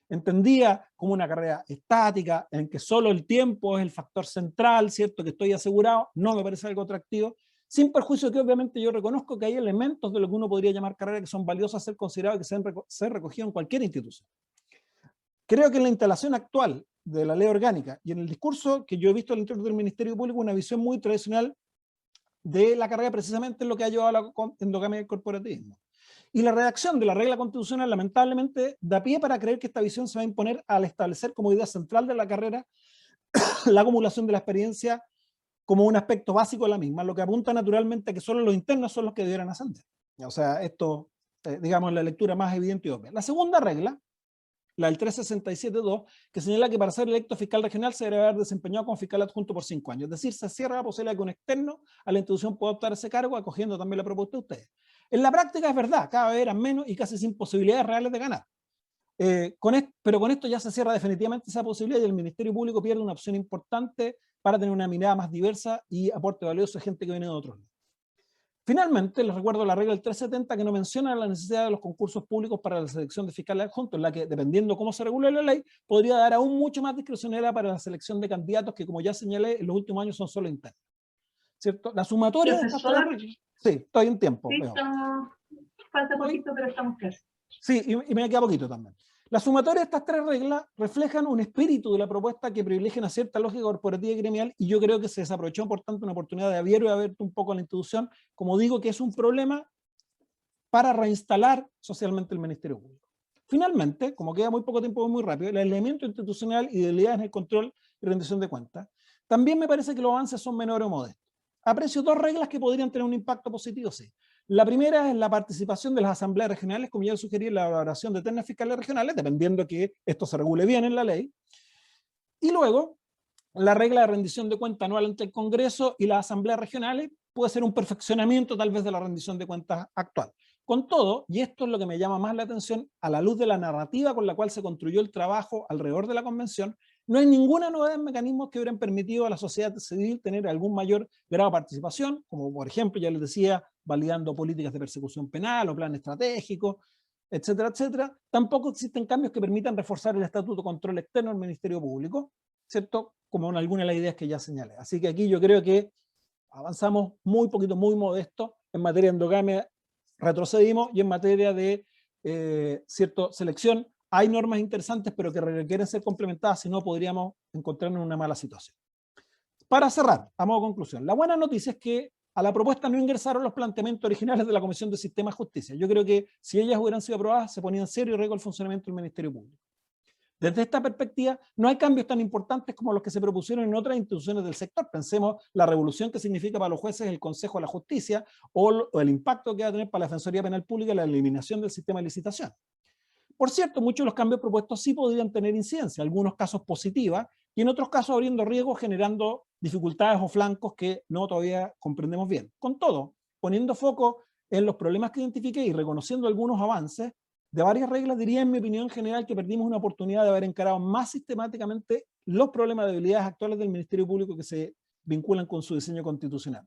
Entendía como una carrera estática, en que solo el tiempo es el factor central, ¿cierto?, que estoy asegurado, no me parece algo atractivo, sin perjuicio que obviamente yo reconozco que hay elementos de lo que uno podría llamar carrera que son valiosos a ser considerados y que ser recogidos en cualquier institución. Creo que en la instalación actual de la ley orgánica y en el discurso que yo he visto al interior del Ministerio Público, una visión muy tradicional de la carrera precisamente es lo que ha llevado a la endogamia del corporativismo. Y la redacción de la regla constitucional lamentablemente da pie para creer que esta visión se va a imponer al establecer como idea central de la carrera la acumulación de la experiencia como un aspecto básico de la misma, lo que apunta naturalmente a que solo los internos son los que debieran ascender. O sea, esto, digamos, la lectura más evidente y obvia. La segunda regla, la del 367.2, que señala que para ser electo fiscal regional se debe haber desempeñado como fiscal adjunto por 5 años. Es decir, se cierra la posibilidad de que un externo a la institución pueda optar ese cargo, acogiendo también la propuesta de ustedes. En la práctica es verdad, cada vez eran menos y casi sin posibilidades reales de ganar. Pero con esto ya se cierra definitivamente esa posibilidad y el Ministerio Público pierde una opción importante para tener una mirada más diversa y aporte valioso a gente que viene de otros lados. Finalmente, les recuerdo la regla del 370 que no menciona la necesidad de los concursos públicos para la selección de fiscales adjuntos, en la que, dependiendo cómo se regule la ley, podría dar aún mucho más discrecionalidad para la selección de candidatos que, como ya señalé, en los últimos años son solo internos. ¿Cierto? La sumatoria de estas tres reglas... Sí, estoy en tiempo. Sí, falta poquito, pero estamos casi. Sí, y me queda poquito también. La sumatoria de estas 3 reglas reflejan un espíritu de la propuesta que privilegia una cierta lógica corporativa y gremial, y yo creo que se desaprovechó, por tanto, una oportunidad de abrir un poco a la institución, como digo, que es un problema para reinstalar socialmente el Ministerio Público. Finalmente, como queda muy poco tiempo, muy rápido, el elemento institucional y debilidades en el control y rendición de cuentas, también me parece que los avances son menores o modestos. Aprecio 2 reglas que podrían tener un impacto positivo, sí. La primera es la participación de las asambleas regionales, como ya sugerí, en la elaboración de ternas fiscales regionales, dependiendo que esto se regule bien en la ley. Y luego, la regla de rendición de cuentas anual ante el Congreso y las asambleas regionales puede ser un perfeccionamiento tal vez de la rendición de cuentas actual. Con todo, y esto es lo que me llama más la atención, a la luz de la narrativa con la cual se construyó el trabajo alrededor de la convención, no hay ninguna novedad en mecanismos que hubieran permitido a la sociedad civil tener algún mayor grado de participación, como por ejemplo, ya les decía, validando políticas de persecución penal o plan estratégico, etcétera, etcétera. Tampoco existen cambios que permitan reforzar el estatuto de control externo del Ministerio Público, ¿cierto? Como en algunas de las ideas que ya señalé. Así que aquí yo creo que avanzamos muy poquito, muy modesto. En materia de endogamia retrocedimos, y en materia de selección hay normas interesantes, pero que requieren ser complementadas, si no podríamos encontrarnos en una mala situación. Para cerrar, a modo de conclusión, la buena noticia es que a la propuesta no ingresaron los planteamientos originales de la Comisión de Sistema de Justicia. Yo creo que si ellas hubieran sido aprobadas, se ponía en serio riesgo el funcionamiento del Ministerio Público. Desde esta perspectiva, no hay cambios tan importantes como los que se propusieron en otras instituciones del sector. Pensemos la revolución que significa para los jueces el Consejo de la Justicia o el impacto que va a tener para la Defensoría Penal Pública la eliminación del sistema de licitación. Por cierto, muchos de los cambios propuestos sí podrían tener incidencia, en algunos casos positiva y en otros casos abriendo riesgos, generando dificultades o flancos que no todavía comprendemos bien. Con todo, poniendo foco en los problemas que identifiqué y reconociendo algunos avances, de varias reglas diría en mi opinión general que perdimos una oportunidad de haber encarado más sistemáticamente los problemas de debilidades actuales del Ministerio Público que se vinculan con su diseño constitucional.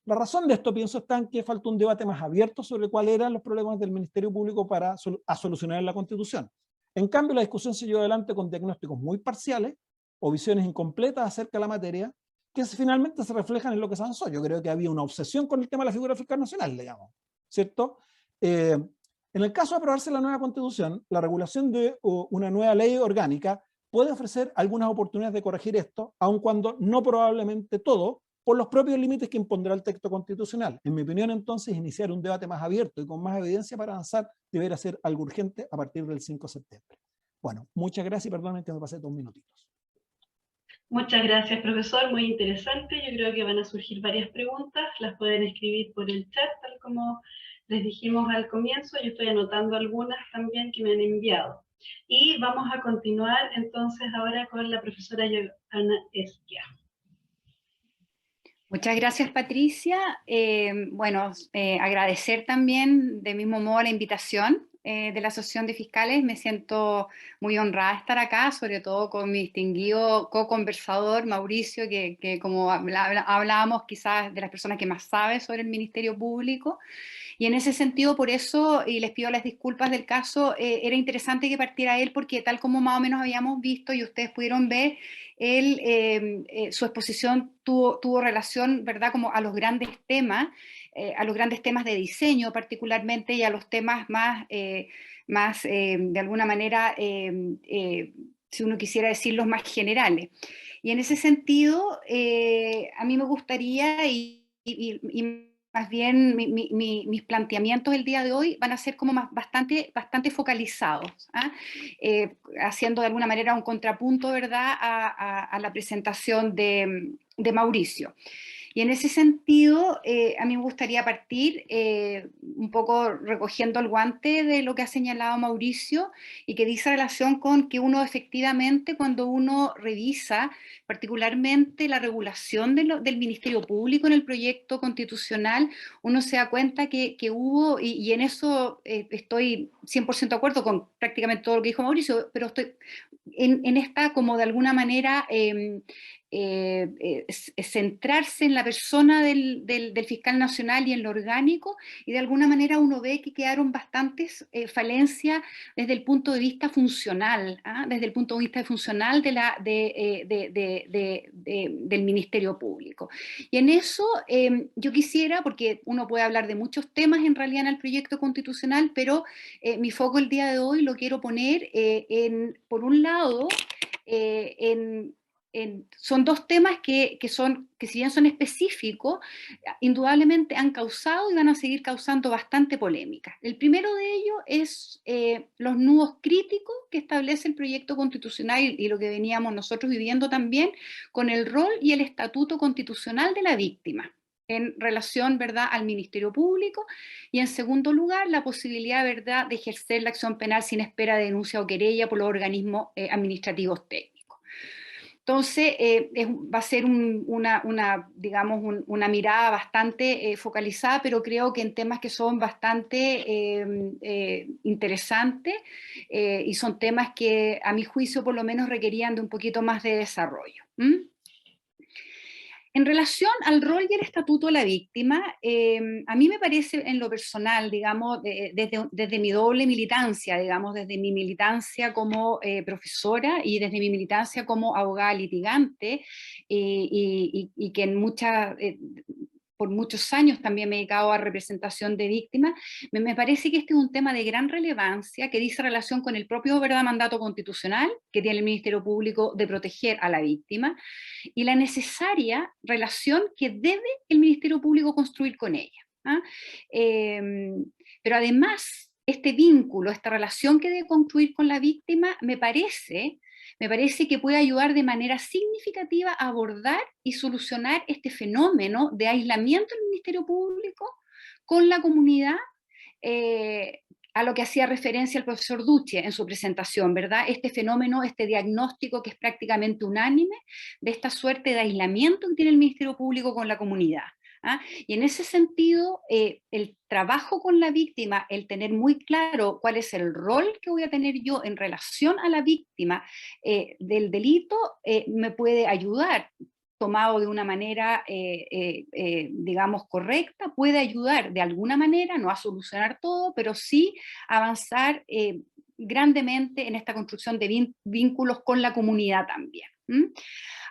La razón de esto, pienso, está en que falta un debate más abierto sobre cuáles eran los problemas del Ministerio Público para solucionar la Constitución. En cambio, la discusión se llevó adelante con diagnósticos muy parciales o visiones incompletas acerca de la materia que finalmente se reflejan en lo que se avanzó. Yo creo que había una obsesión con el tema de la figura fiscal nacional, digamos, ¿cierto? En el caso de aprobarse la nueva Constitución, la regulación de una nueva ley orgánica puede ofrecer algunas oportunidades de corregir esto, aun cuando no probablemente todo, por los propios límites que impondrá el texto constitucional. En mi opinión, entonces, iniciar un debate más abierto y con más evidencia para avanzar debería ser algo urgente a partir del 5 de septiembre. Bueno, muchas gracias y perdonen que me pasé 2 minutitos. Muchas gracias, profesor. Muy interesante. Yo creo que van a surgir varias preguntas. Las pueden escribir por el chat, tal como les dijimos al comienzo. Yo estoy anotando algunas también que me han enviado. Y vamos a continuar entonces ahora con la profesora Johanna Esquia. Muchas gracias, Patricia. Agradecer también de mismo modo la invitación de la Asociación de Fiscales. Me siento muy honrada de estar acá, sobre todo con mi distinguido co-conversador Mauricio, que como hablábamos, quizás de las personas que más sabe sobre el Ministerio Público. Y en ese sentido, por eso, y les pido las disculpas del caso, era interesante que partiera él, porque tal como más o menos habíamos visto y ustedes pudieron ver, su exposición tuvo relación, ¿verdad?, como a los grandes temas de diseño particularmente, y a los temas más de alguna manera, si uno quisiera decir, los más generales. Y en ese sentido, a mí me gustaría, y más bien mis planteamientos el día de hoy van a ser como bastante focalizados, haciendo de alguna manera un contrapunto, ¿verdad?, a la presentación de Mauricio. Y en ese sentido, a mí me gustaría partir un poco recogiendo el guante de lo que ha señalado Mauricio, y que dice relación con que uno efectivamente, cuando uno revisa particularmente la regulación del Ministerio Público en el proyecto constitucional, uno se da cuenta que hubo, y en eso estoy 100% de acuerdo con prácticamente todo lo que dijo Mauricio, pero estoy en esta, como de alguna manera, centrarse en la persona del fiscal nacional y en lo orgánico, y de alguna manera uno ve que quedaron bastantes falencias desde el punto de vista funcional, desde el punto de vista funcional del Ministerio Público. Y en eso yo quisiera, porque uno puede hablar de muchos temas en realidad en el proyecto constitucional, pero mi foco el día de hoy lo quiero poner por un lado, son dos temas que si bien son específicos, indudablemente han causado y van a seguir causando bastante polémica. El primero de ellos es los nudos críticos que establece el proyecto constitucional, y lo que veníamos nosotros viviendo también con el rol y el estatuto constitucional de la víctima en relación, ¿verdad?, al Ministerio Público, y en segundo lugar, la posibilidad, ¿verdad?, de ejercer la acción penal sin espera de denuncia o querella por los organismos administrativos técnicos. Entonces, va a ser una mirada bastante focalizada, pero creo que en temas que son bastante interesantes, y son temas que, a mi juicio, por lo menos requerían de un poquito más de desarrollo. En relación al rol y el estatuto de la víctima, a mí me parece, en lo personal, digamos, desde mi doble militancia, digamos, desde mi militancia como profesora y desde mi militancia como abogada litigante, y que en muchas por muchos años también me he dedicado a representación de víctimas, me parece que este es un tema de gran relevancia que dice relación con el propio, ¿verdad?, mandato constitucional que tiene el Ministerio Público de proteger a la víctima y la necesaria relación que debe el Ministerio Público construir con ella. ¿Ah? Pero además, este vínculo, esta relación que debe construir con la víctima, me parece que puede ayudar de manera significativa a abordar y solucionar este fenómeno de aislamiento del Ministerio Público con la comunidad, a lo que hacía referencia el profesor Duche en su presentación, ¿verdad? Este fenómeno, este diagnóstico que es prácticamente unánime de esta suerte de aislamiento que tiene el Ministerio Público con la comunidad. ¿Ah? Y en ese sentido, el trabajo con la víctima, el tener muy claro cuál es el rol que voy a tener yo en relación a la víctima del delito, me puede ayudar, tomado de una manera, digamos, correcta, puede ayudar de alguna manera, no a solucionar todo, pero sí a avanzar grandemente en esta construcción de vínculos con la comunidad también.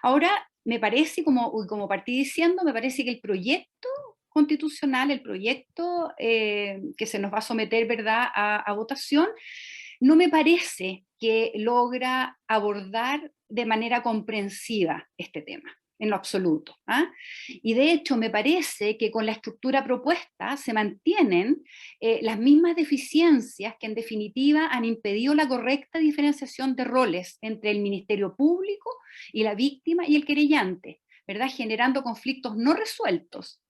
Ahora, me parece, como partí diciendo, me parece que el proyecto constitucional, el proyecto que se nos va a someter, ¿verdad?, a votación, no me parece que logra abordar de manera comprensiva este tema, en lo absoluto. ¿Ah? Y de hecho me parece que con la estructura propuesta se mantienen las mismas deficiencias que en definitiva han impedido la correcta diferenciación de roles entre el Ministerio Público y la víctima y el querellante, ¿verdad?, generando conflictos no resueltos.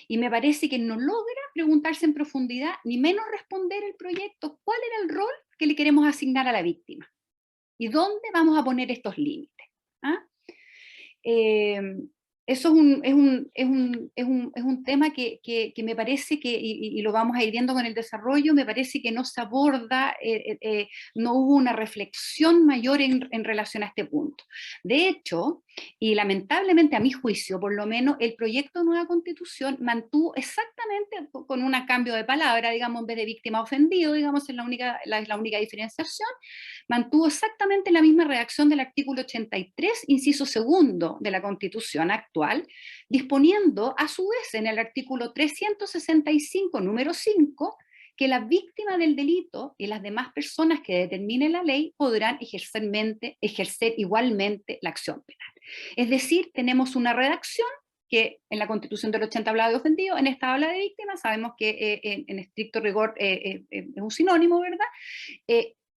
Y me parece que no logra preguntarse en profundidad, ni menos responder el proyecto, cuál era el rol que le queremos asignar a la víctima y dónde vamos a poner estos límites. ¿Ah? Eso es un tema que me parece que, y lo vamos a ir viendo con el desarrollo, me parece que no se aborda, no hubo una reflexión mayor en relación a este punto. De hecho, y lamentablemente a mi juicio, por lo menos, el proyecto de nueva constitución mantuvo exactamente, con un cambio de palabra, digamos, en vez de víctima ofendido, digamos, es la única diferenciación, mantuvo exactamente la misma redacción del artículo 83, inciso segundo de la Constitución actual, disponiendo a su vez en el artículo 365, número 5, que la víctima del delito y las demás personas que determine la ley podrán ejercer igualmente la acción penal. Es decir, tenemos una redacción que en la Constitución del 80 hablaba de ofendido, en esta habla de víctima, sabemos que en estricto rigor es un sinónimo, ¿verdad?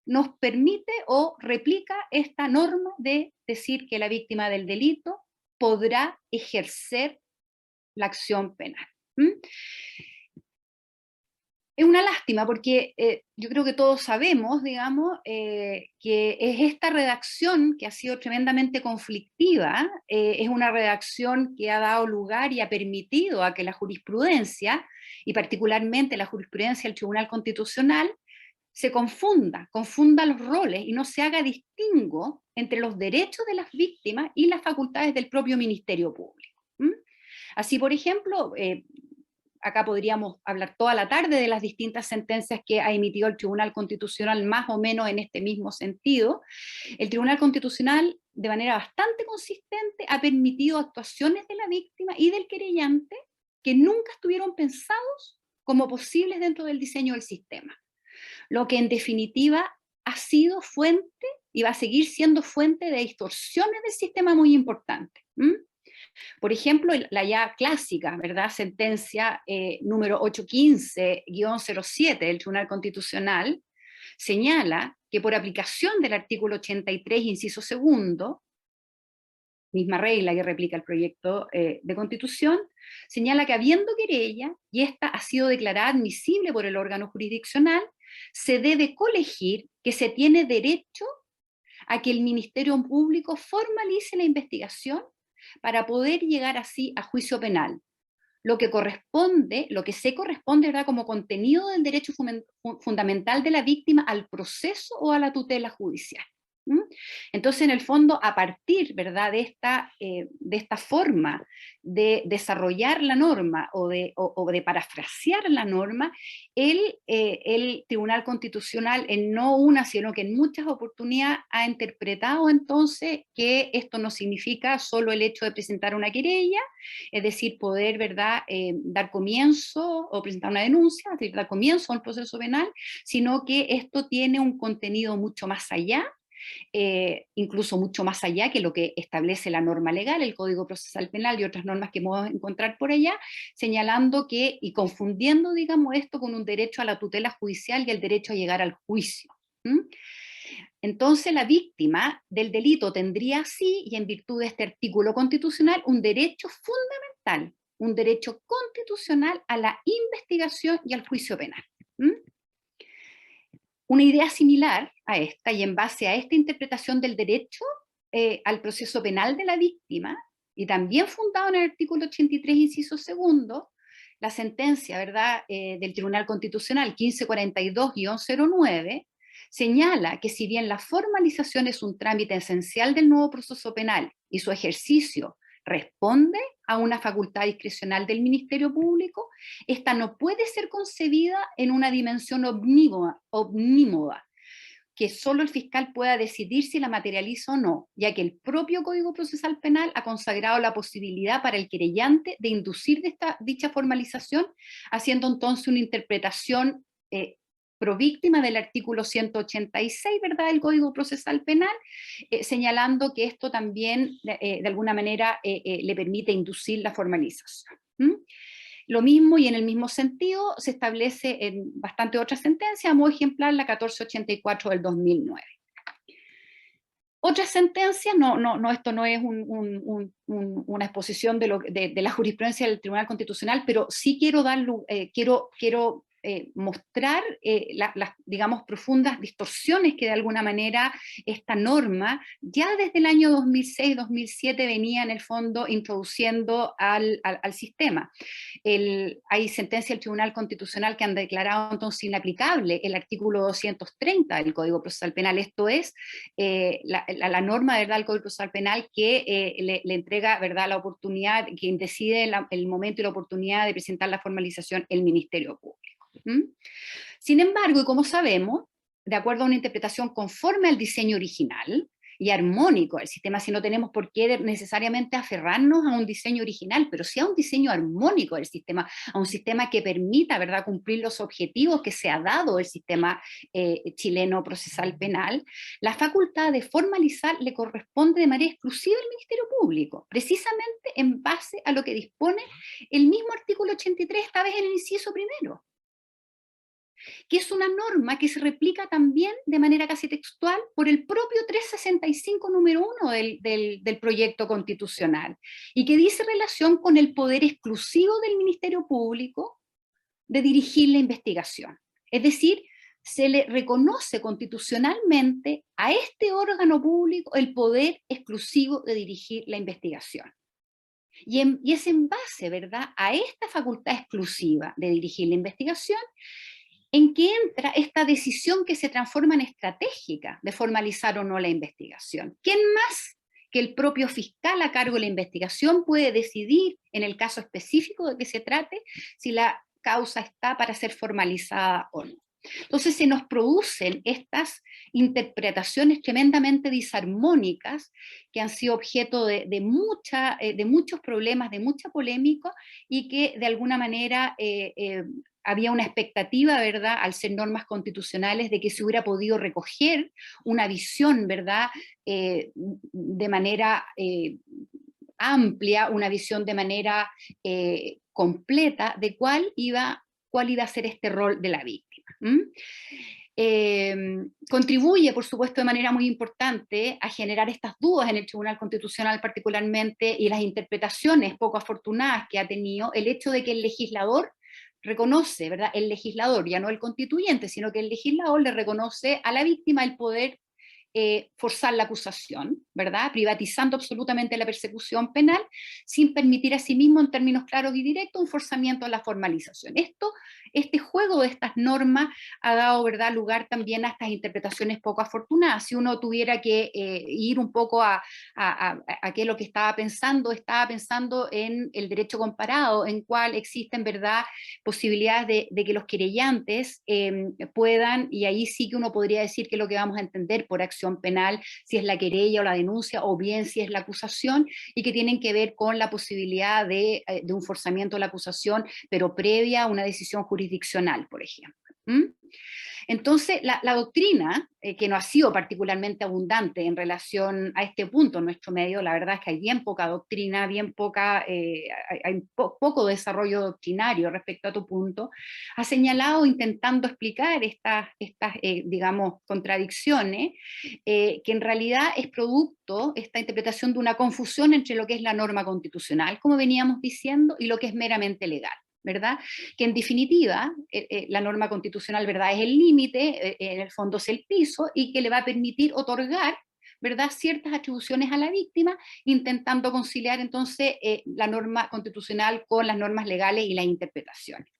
Nos permite o replica esta norma de decir que la víctima del delito podrá ejercer la acción penal. Es una lástima porque yo creo que todos sabemos, digamos, que es esta redacción que ha sido tremendamente conflictiva, es una redacción que ha dado lugar y ha permitido a que la jurisprudencia, y particularmente la jurisprudencia del Tribunal Constitucional, se confunda los roles y no se haga distingo entre los derechos de las víctimas y las facultades del propio Ministerio Público. Así, por ejemplo, acá podríamos hablar toda la tarde de las distintas sentencias que ha emitido el Tribunal Constitucional más o menos en este mismo sentido. El Tribunal Constitucional, de manera bastante consistente, ha permitido actuaciones de la víctima y del querellante que nunca estuvieron pensados como posibles dentro del diseño del sistema. Lo que en definitiva ha sido fuente y va a seguir siendo fuente de distorsiones del sistema muy importantes. Por ejemplo, la ya clásica, ¿verdad?, sentencia número 815-07 del Tribunal Constitucional señala que por aplicación del artículo 83, inciso segundo, misma regla que replica el proyecto de constitución, señala que habiendo querella, y esta ha sido declarada admisible por el órgano jurisdiccional, se debe colegir que se tiene derecho a que el Ministerio Público formalice la investigación para poder llegar así a juicio penal, lo que se corresponde, ¿verdad?, como contenido del derecho fundamental de la víctima al proceso o a la tutela judicial. Entonces, en el fondo, a partir, ¿verdad?, de esta forma de desarrollar la norma o de parafrasear la norma, el Tribunal Constitucional en no una, sino que en muchas oportunidades ha interpretado entonces que esto no significa solo el hecho de presentar una querella, es decir, poder, ¿verdad?, dar comienzo o presentar una denuncia, es decir, dar comienzo a un proceso penal, sino que esto tiene un contenido mucho más allá, incluso mucho más allá que lo que establece la norma legal, el Código Procesal Penal y otras normas que podemos encontrar por allá, señalando que, y confundiendo, digamos, esto con un derecho a la tutela judicial y el derecho a llegar al juicio. Entonces la víctima del delito tendría así, y en virtud de este artículo constitucional, un derecho fundamental, un derecho constitucional a la investigación y al juicio penal. Una idea similar a esta, y en base a esta interpretación del derecho al proceso penal de la víctima, y también fundado en el artículo 83, inciso segundo, la sentencia, ¿verdad?, del Tribunal Constitucional 1542-09, señala que si bien la formalización es un trámite esencial del nuevo proceso penal y su ejercicio responde a una facultad discrecional del Ministerio Público, esta no puede ser concebida en una dimensión omnímoda, que solo el fiscal pueda decidir si la materializa o no, ya que el propio Código Procesal Penal ha consagrado la posibilidad para el querellante de inducir dicha formalización, haciendo entonces una interpretación províctima del artículo 186, ¿verdad?, del Código Procesal Penal, señalando que esto también, de alguna manera, le permite inducir la formalización. Lo mismo y en el mismo sentido se establece en bastantes otras sentencias, a modo ejemplar la 1484 del 2009. Otras sentencias, esto no es una exposición de la jurisprudencia del Tribunal Constitucional, pero sí quiero mostrar las, digamos, profundas distorsiones que de alguna manera esta norma ya desde el año 2006-2007 venía en el fondo introduciendo al sistema. Hay sentencias del Tribunal Constitucional que han declarado entonces inaplicable el artículo 230 del Código Procesal Penal, esto es la norma, ¿verdad?, del Código Procesal Penal que le entrega, ¿verdad?, la oportunidad, quien decide el momento y la oportunidad de presentar la formalización el Ministerio Público. Sin embargo, y como sabemos, de acuerdo a una interpretación conforme al diseño original y armónico del sistema, si no tenemos por qué necesariamente aferrarnos a un diseño original, pero sí a un diseño armónico del sistema, a un sistema que permita, ¿verdad?, cumplir los objetivos que se ha dado el sistema chileno procesal penal, la facultad de formalizar le corresponde de manera exclusiva al Ministerio Público, precisamente en base a lo que dispone el mismo artículo 83, esta vez en el inciso primero, que es una norma que se replica también de manera casi textual por el propio 365 número 1 del proyecto constitucional, y que dice relación con el poder exclusivo del Ministerio Público de dirigir la investigación. Es decir, se le reconoce constitucionalmente a este órgano público el poder exclusivo de dirigir la investigación. Y es en base, ¿verdad?, a esta facultad exclusiva de dirigir la investigación en que entra esta decisión que se transforma en estratégica de formalizar o no la investigación. ¿Quién más que el propio fiscal a cargo de la investigación puede decidir, en el caso específico de que se trate, si la causa está para ser formalizada o no? Entonces se nos producen estas interpretaciones tremendamente disarmónicas que han sido objeto de muchos problemas, de mucha polémica, y que de alguna manera había una expectativa, ¿verdad?, al ser normas constitucionales, de que se hubiera podido recoger una visión, ¿verdad?, de manera amplia, una visión de manera completa de cuál iba a ser este rol de la víctima. Contribuye, por supuesto, de manera muy importante a generar estas dudas en el Tribunal Constitucional particularmente, y las interpretaciones poco afortunadas que ha tenido el hecho de que el legislador reconoce, ¿verdad?, el legislador, ya no el constituyente, sino que el legislador le reconoce a la víctima el poder forzar la acusación, ¿verdad?, privatizando absolutamente la persecución penal, sin permitir a sí mismo, en términos claros y directos, un forzamiento a la formalización. Esto este juego de estas normas ha dado, ¿verdad?, lugar también a estas interpretaciones poco afortunadas. Si uno tuviera que ir un poco a qué es lo que estaba pensando en el derecho comparado, en cual existen, ¿verdad?, posibilidades de que los querellantes puedan, y ahí sí que uno podría decir que es lo que vamos a entender por acción penal, si es la querella o la denuncia, o bien si es la acusación, y que tienen que ver con la posibilidad de un forzamiento de la acusación, pero previa a una decisión jurisdiccional, por ejemplo. Entonces, la doctrina, que no ha sido particularmente abundante en relación a este punto en nuestro medio, la verdad es que hay bien poca doctrina, bien poca, hay poco desarrollo doctrinario respecto a tu punto, ha señalado, intentando explicar estas digamos, contradicciones, que en realidad es producto, esta interpretación, de una confusión entre lo que es la norma constitucional, como veníamos diciendo, y lo que es meramente legal, ¿verdad? Que en definitiva, la norma constitucional, ¿verdad?, es el límite, en el fondo es el piso, y que le va a permitir otorgar, ¿verdad?, ciertas atribuciones a la víctima, intentando conciliar entonces la norma constitucional con las normas legales y las interpretaciones.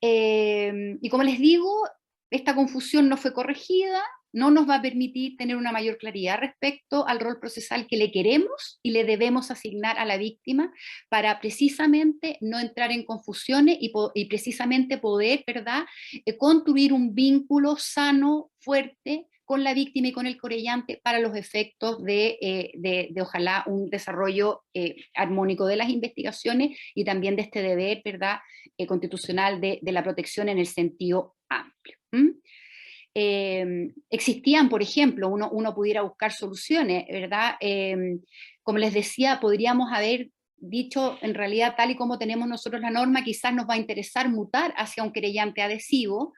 Y como les digo, esta confusión no fue corregida, no nos va a permitir tener una mayor claridad respecto al rol procesal que le queremos y le debemos asignar a la víctima, para precisamente no entrar en confusiones y precisamente poder, ¿verdad?, construir un vínculo sano, fuerte, con la víctima y con el querellante, para los efectos de ojalá un desarrollo armónico de las investigaciones, y también de este deber, ¿verdad?, constitucional de la protección en el sentido amplio. Existían, por ejemplo, uno pudiera buscar soluciones, ¿verdad? Como les decía, podríamos haber dicho, en realidad, tal y como tenemos nosotros la norma, quizás nos va a interesar mutar hacia un querellante adhesivo.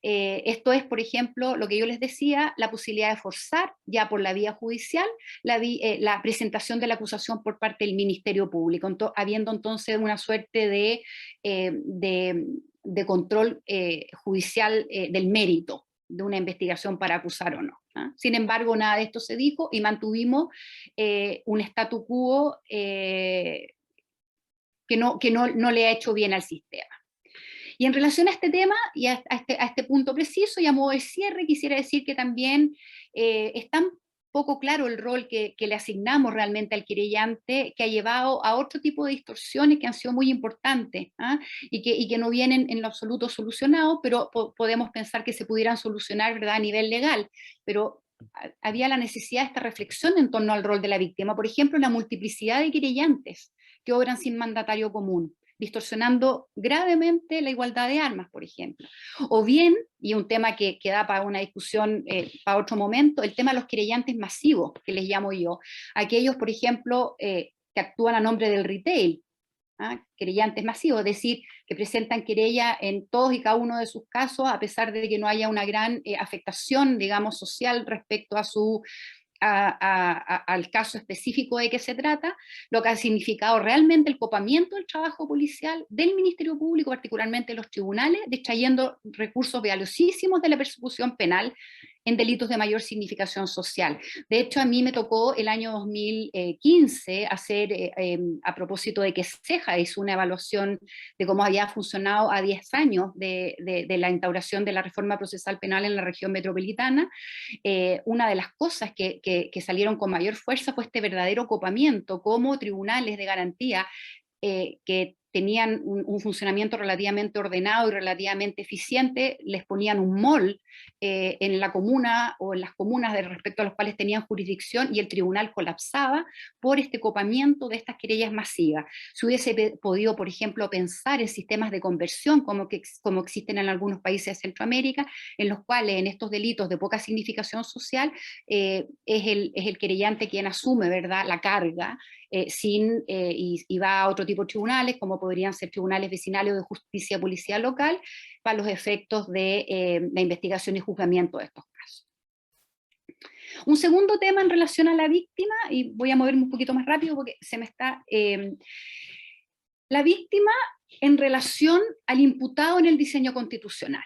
Esto es, por ejemplo, lo que yo les decía, la posibilidad de forzar, ya por la vía judicial, la presentación de la acusación por parte del Ministerio Público, habiendo entonces una suerte de control judicial del mérito de una investigación para acusar o no. Sin embargo, nada de esto se dijo, y mantuvimos un statu quo que no le ha hecho bien al sistema. Y en relación a este tema, y a este punto preciso, y a modo de cierre, quisiera decir que también es tan poco claro el rol que le asignamos realmente al querellante, que ha llevado a otro tipo de distorsiones que han sido muy importantes, y que no vienen en lo absoluto solucionados, pero podemos pensar que se pudieran solucionar, ¿verdad?, a nivel legal. Pero había la necesidad de esta reflexión en torno al rol de la víctima. Por ejemplo, la multiplicidad de querellantes que obran sin mandatario común, distorsionando gravemente la igualdad de armas, por ejemplo. O bien, y un tema que da para una discusión para otro momento, el tema de los querellantes masivos, que les llamo yo. Aquellos, por ejemplo, que actúan a nombre del retail, querellantes masivos, es decir, que presentan querella en todos y cada uno de sus casos, a pesar de que no haya una gran afectación, digamos, social respecto a al caso específico de que se trata, lo que ha significado realmente el copamiento del trabajo policial, del Ministerio Público, particularmente de los tribunales, extrayendo recursos valiosísimos de la persecución penal en delitos de mayor significación social. De hecho, a mí me tocó el año 2015 hacer, a propósito de que CEJA hizo una evaluación de cómo había funcionado a 10 años de la instauración de la reforma procesal penal en la región metropolitana. Una de las cosas que salieron con mayor fuerza fue este verdadero copamiento, como tribunales de garantía que tenían un funcionamiento relativamente ordenado y relativamente eficiente, les ponían un mall en la comuna o en las comunas respecto a los cuales tenían jurisdicción, y el tribunal colapsaba por este copamiento de estas querellas masivas. Se hubiese podido, por ejemplo, pensar en sistemas de conversión como existen en algunos países de Centroamérica, en los cuales en estos delitos de poca significación social es el querellante quien asume, ¿verdad?, la carga, y va a otro tipo de tribunales, como podrían ser tribunales vecinales o de justicia policial local, para los efectos de la investigación y juzgamiento de estos casos. Un segundo tema en relación a la víctima, y voy a moverme un poquito más rápido porque se me está... la víctima en relación al imputado en el diseño constitucional.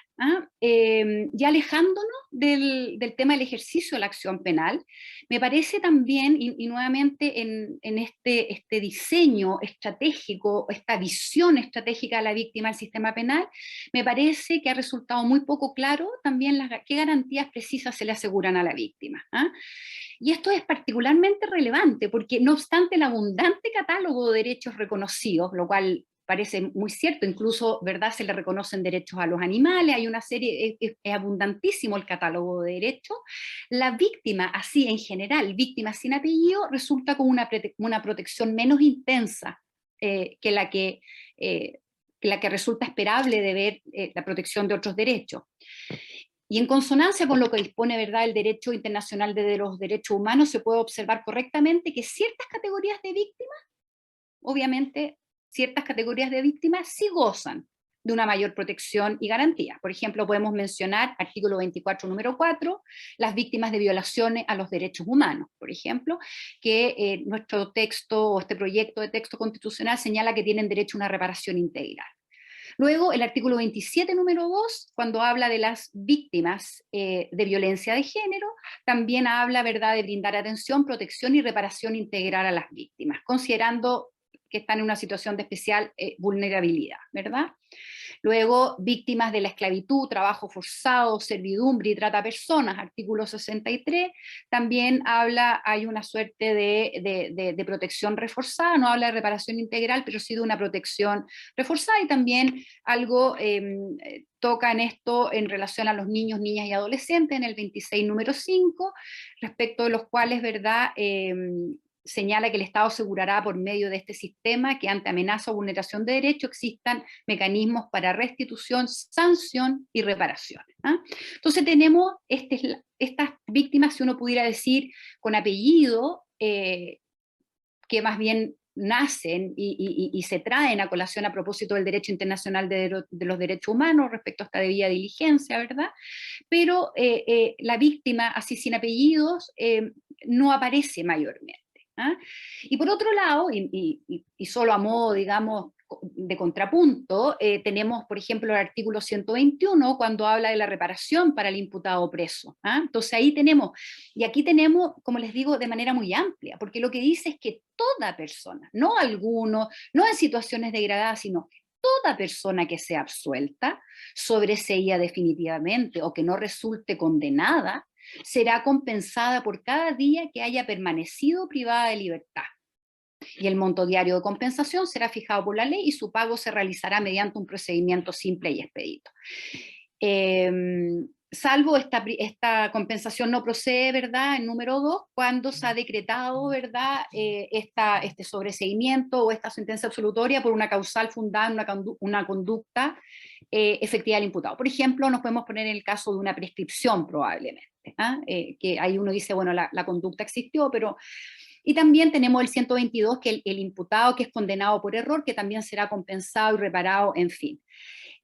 Ya alejándonos del tema del ejercicio de la acción penal, me parece también, y nuevamente en este diseño estratégico, esta visión estratégica de la víctima del sistema penal, me parece que ha resultado muy poco claro también qué garantías precisas se le aseguran a la víctima. Y esto es particularmente relevante porque, no obstante el abundante catálogo de derechos reconocidos, lo cual parece muy cierto, incluso, ¿verdad?, se le reconocen derechos a los animales, hay una serie, es abundantísimo el catálogo de derechos, la víctima, así en general, víctima sin apellido, resulta con una protección menos intensa que la que resulta esperable de ver la protección de otros derechos. Y en consonancia con lo que dispone, ¿verdad?, el derecho internacional de los derechos humanos, se puede observar correctamente que ciertas categorías de víctimas, obviamente, ciertas categorías de víctimas sí gozan de una mayor protección y garantía. Por ejemplo, podemos mencionar, artículo 24, número 4, las víctimas de violaciones a los derechos humanos, por ejemplo, que nuestro texto o este proyecto de texto constitucional señala que tienen derecho a una reparación integral. Luego, el artículo 27, número 2, cuando habla de las víctimas de violencia de género, también habla, ¿verdad?, de brindar atención, protección y reparación integral a las víctimas, considerando que están en una situación de especial vulnerabilidad, ¿verdad? Luego, víctimas de la esclavitud, trabajo forzado, servidumbre y trata de personas, artículo 63, también hay una suerte de protección reforzada, no habla de reparación integral, pero sí de una protección reforzada, y también algo toca en esto en relación a los niños, niñas y adolescentes, en el 26, número 5, respecto de los cuales, ¿verdad?, señala que el Estado asegurará por medio de este sistema que ante amenaza o vulneración de derechos existan mecanismos para restitución, sanción y reparación. Entonces tenemos estas víctimas, si uno pudiera decir con apellido, que más bien nacen y se traen a colación a propósito del derecho internacional de los derechos humanos respecto a esta debida diligencia, ¿verdad? Pero la víctima, así sin apellidos, no aparece mayormente. Y por otro lado, y solo a modo, digamos, de contrapunto, tenemos, por ejemplo, el artículo 121, cuando habla de la reparación para el imputado preso. Entonces ahí tenemos, y aquí tenemos, como les digo, de manera muy amplia, porque lo que dice es que toda persona, no alguno, no en situaciones degradadas, sino toda persona que sea absuelta, sobreseída definitivamente o que no resulte condenada, será compensada por cada día que haya permanecido privada de libertad. Y el monto diario de compensación será fijado por la ley y su pago se realizará mediante un procedimiento simple y expedito. Salvo esta compensación no procede, ¿verdad?, en número 2, cuando se ha decretado, ¿verdad?, este sobreseimiento o esta sentencia absolutoria por una causal fundada en una conducta efectiva del imputado. Por ejemplo, nos podemos poner en el caso de una prescripción probablemente, que ahí uno dice, bueno, la conducta existió, pero... Y también tenemos el 122, que el imputado que es condenado por error, que también será compensado y reparado, en fin.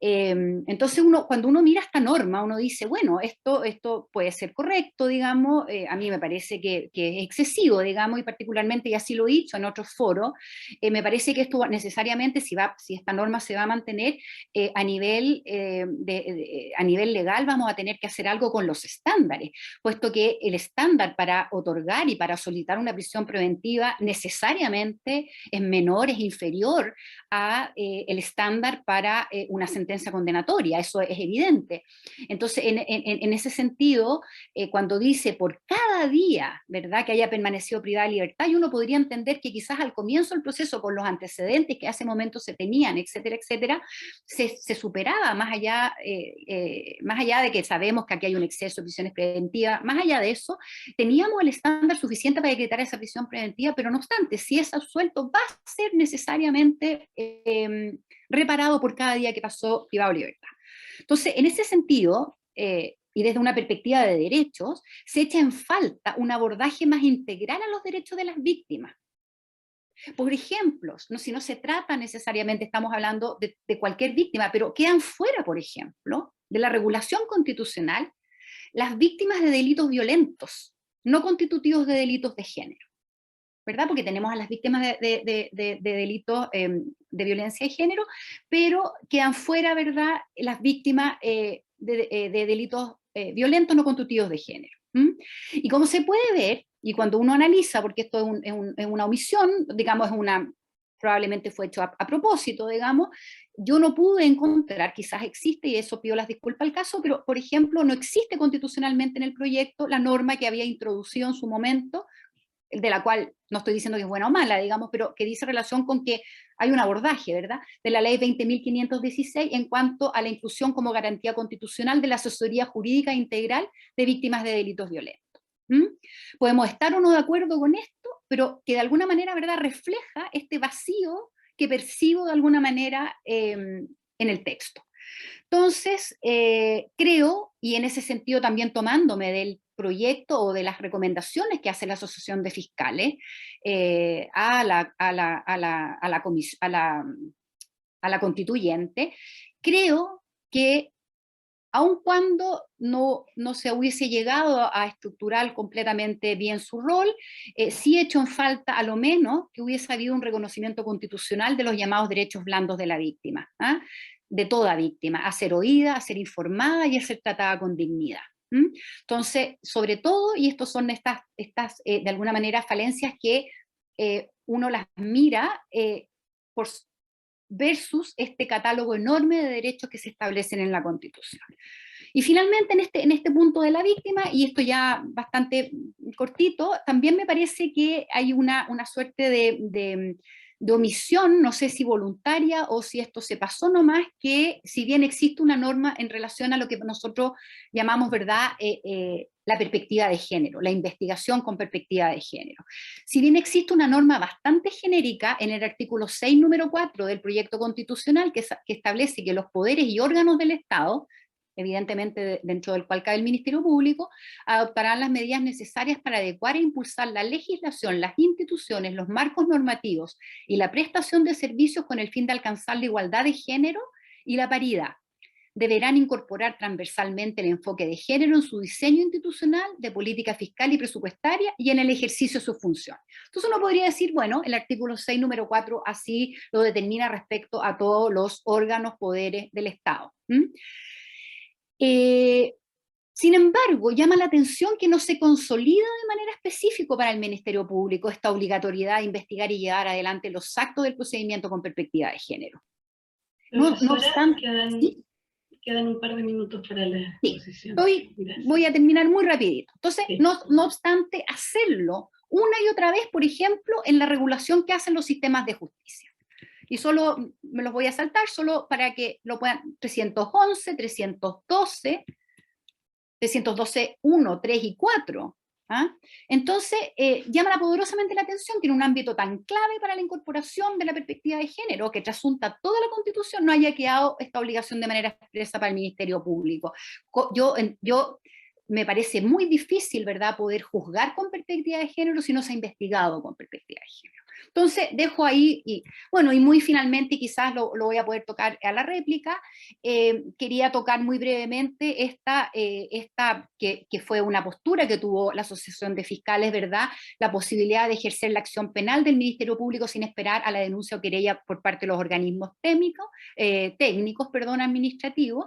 Entonces cuando uno mira esta norma, uno dice, bueno, esto puede ser correcto, digamos, a mí me parece que es excesivo, digamos, y particularmente, y así lo he dicho en otros foros, me parece que esto necesariamente, si esta norma se va a mantener, a nivel legal vamos a tener que hacer algo con los estándares, puesto que el estándar para otorgar y para solicitar una prisión preventiva necesariamente es menor, es inferior a el estándar para una sentencia condenatoria, eso es evidente. Entonces, en ese sentido, cuando dice por cada día, ¿verdad?, que haya permanecido privada de libertad, y uno podría entender que quizás al comienzo del proceso, con los antecedentes que hace momento se tenían, etcétera, etcétera, se superaba más allá de que sabemos que aquí hay un exceso de prisiones preventivas, más allá de eso, teníamos el estándar suficiente para decretar esa prisión preventiva, pero no obstante, si es absuelto, va a ser necesariamente reparado por cada día que pasó privado de libertad. Entonces, en ese sentido, y desde una perspectiva de derechos, se echa en falta un abordaje más integral a los derechos de las víctimas. Por ejemplo, si no se trata necesariamente, estamos hablando de cualquier víctima, pero quedan fuera, por ejemplo, de la regulación constitucional, las víctimas de delitos violentos, no constitutivos de delitos de género. ¿verdad? Porque tenemos a las víctimas de delitos de violencia de género, pero quedan fuera, ¿verdad?, las víctimas de delitos violentos no constitutivos de género. Y como se puede ver, y cuando uno analiza, porque esto es una omisión, digamos, probablemente fue hecho a propósito, digamos, yo no pude encontrar, quizás existe, y eso pido las disculpas al caso, pero, por ejemplo, no existe constitucionalmente en el proyecto la norma que había introducido en su momento, de la cual no estoy diciendo que es buena o mala, digamos, pero que dice relación con que hay un abordaje, ¿verdad?, de la ley 20.516 en cuanto a la inclusión como garantía constitucional de la asesoría jurídica integral de víctimas de delitos violentos. Podemos estar o no de acuerdo con esto, pero que de alguna manera, ¿verdad?, refleja este vacío que percibo de alguna manera en el texto. Entonces, creo, y en ese sentido también tomándome del proyecto o de las recomendaciones que hace la Asociación de Fiscales a la constituyente, creo que aun cuando no se hubiese llegado a estructurar completamente bien su rol, sí he hecho en falta a lo menos que hubiese habido un reconocimiento constitucional de los llamados derechos blandos de la víctima, de toda víctima, a ser oída, a ser informada y a ser tratada con dignidad. Entonces, sobre todo, y estos son estas de alguna manera falencias que uno las mira versus este catálogo enorme de derechos que se establecen en la Constitución. Y finalmente, en este punto de la víctima, y esto ya bastante cortito, también me parece que hay una suerte de omisión, no sé si voluntaria o si esto se pasó nomás, que si bien existe una norma en relación a lo que nosotros llamamos, ¿verdad?, la perspectiva de género, la investigación con perspectiva de género. Si bien existe una norma bastante genérica en el artículo 6, número 4 del proyecto constitucional que establece que los poderes y órganos del Estado, evidentemente dentro del cual cabe el Ministerio Público, adoptarán las medidas necesarias para adecuar e impulsar la legislación, las instituciones, los marcos normativos y la prestación de servicios con el fin de alcanzar la igualdad de género y la paridad. Deberán incorporar transversalmente el enfoque de género en su diseño institucional, de política fiscal y presupuestaria y en el ejercicio de su función. Entonces uno podría decir, bueno, el artículo 6, número 4, así lo determina respecto a todos los órganos, poderes del Estado. Sin embargo, llama la atención que no se consolida de manera específica para el Ministerio Público esta obligatoriedad de investigar y llevar adelante los actos del procedimiento con perspectiva de género. No obstante, ¿sí? Quedan un par de minutos para la exposición. Voy a terminar muy rapidito. Entonces, sí. no obstante hacerlo una y otra vez, por ejemplo, en la regulación que hacen los sistemas de justicia. Y solo me los voy a saltar, solo para que lo puedan, 311, 312, 312.1, 3 y 4. Entonces, llama poderosamente la atención que en un ámbito tan clave para la incorporación de la perspectiva de género, que trasunta toda la Constitución, no haya quedado esta obligación de manera expresa para el Ministerio Público. Yo me parece muy difícil, ¿verdad?, poder juzgar con perspectiva de género si no se ha investigado con perspectiva de género. Entonces, dejo ahí, y muy finalmente, quizás lo voy a poder tocar a la réplica, quería tocar muy brevemente esta que fue una postura que tuvo la Asociación de Fiscales, ¿verdad?, la posibilidad de ejercer la acción penal del Ministerio Público sin esperar a la denuncia o querella por parte de los organismos técnicos, administrativos.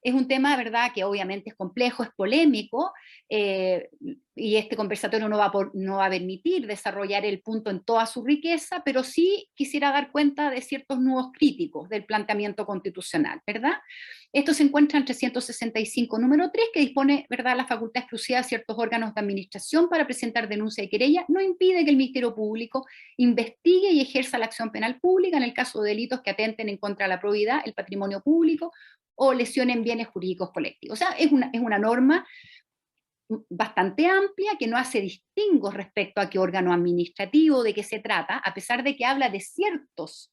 Es un tema, ¿verdad?, que obviamente es complejo, es polémico, y este conversatorio no va a permitir desarrollar el punto en toda su riqueza, pero sí quisiera dar cuenta de ciertos nudos críticos del planteamiento constitucional, ¿verdad? Esto se encuentra en 365, número 3, que dispone, ¿verdad?, la facultad exclusiva de ciertos órganos de administración para presentar denuncia y querella, no impide que el Ministerio Público investigue y ejerza la acción penal pública en el caso de delitos que atenten en contra de la probidad, el patrimonio público, o lesionen bienes jurídicos colectivos. O sea, es una norma bastante amplia que no hace distingos respecto a qué órgano administrativo, de qué se trata, a pesar de que habla de ciertos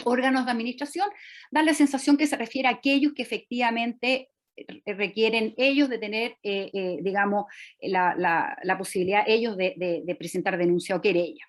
órganos de administración, da la sensación que se refiere a aquellos que efectivamente requieren ellos de tener, digamos, la posibilidad ellos de presentar denuncia o querella.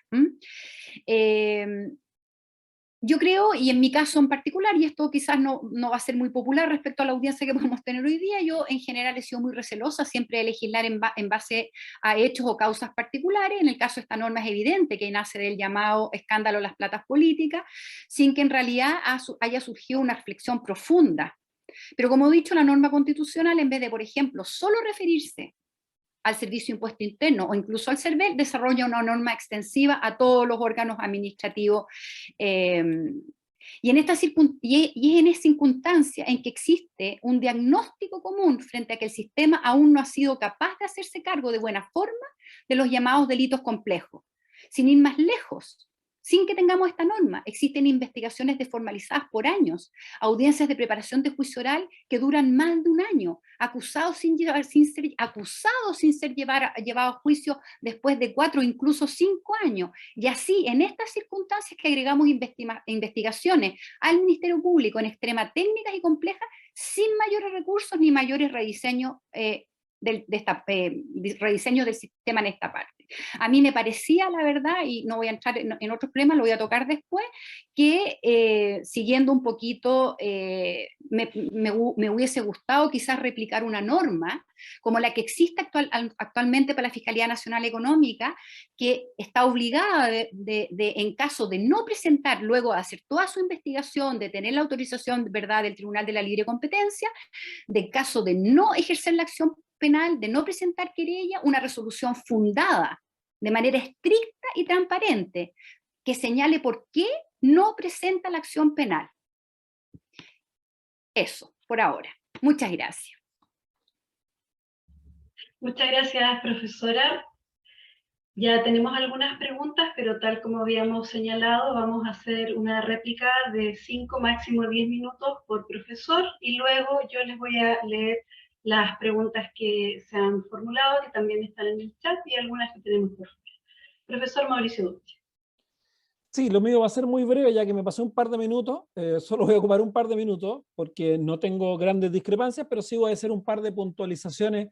Yo creo, y en mi caso en particular, y esto quizás no va a ser muy popular respecto a la audiencia que podemos tener hoy día, yo en general he sido muy recelosa siempre de legislar en base a hechos o causas particulares. En el caso de esta norma es evidente que nace del llamado escándalo de las platas políticas, sin que en realidad haya surgido una reflexión profunda. Pero como he dicho, la norma constitucional, en vez de, por ejemplo, solo referirse al Servicio de Impuesto Interno o incluso al CERVEL, desarrolla una norma extensiva a todos los órganos administrativos. Y es en esa circunstancia en que existe un diagnóstico común frente a que el sistema aún no ha sido capaz de hacerse cargo de buena forma de los llamados delitos complejos. Sin ir más lejos, sin que tengamos esta norma, existen investigaciones desformalizadas por años, audiencias de preparación de juicio oral que duran más de un año, acusados sin ser llevados a juicio después de 4 o incluso 5 años. Y así, en estas circunstancias que agregamos investigaciones al Ministerio Público en extrema técnicas y complejas, sin mayores recursos ni mayores rediseños rediseño del sistema en esta parte. A mí me parecía, la verdad, y no voy a entrar en otros problemas, lo voy a tocar después, que siguiendo un poquito, me hubiese gustado quizás replicar una norma como la que existe actualmente para la Fiscalía Nacional Económica, que está obligada en caso de no presentar, luego de hacer toda su investigación, de tener la autorización, ¿verdad?, del Tribunal de la Libre Competencia, de caso de no ejercer la acción penal, de no presentar querella, una resolución fundada de manera estricta y transparente que señale por qué no presenta la acción penal. Eso, por ahora. Muchas gracias. Muchas gracias, profesora. Ya tenemos algunas preguntas, pero tal como habíamos señalado, vamos a hacer una réplica de 5, máximo 10 minutos por profesor, y luego yo les voy a leer las preguntas que se han formulado, que también están en el chat, y algunas que tenemos por fuera. Profesor Mauricio Duque. Sí, lo mío va a ser muy breve, ya que me pasé un par de minutos. Solo voy a ocupar un par de minutos, porque no tengo grandes discrepancias, pero sí voy a hacer un par de puntualizaciones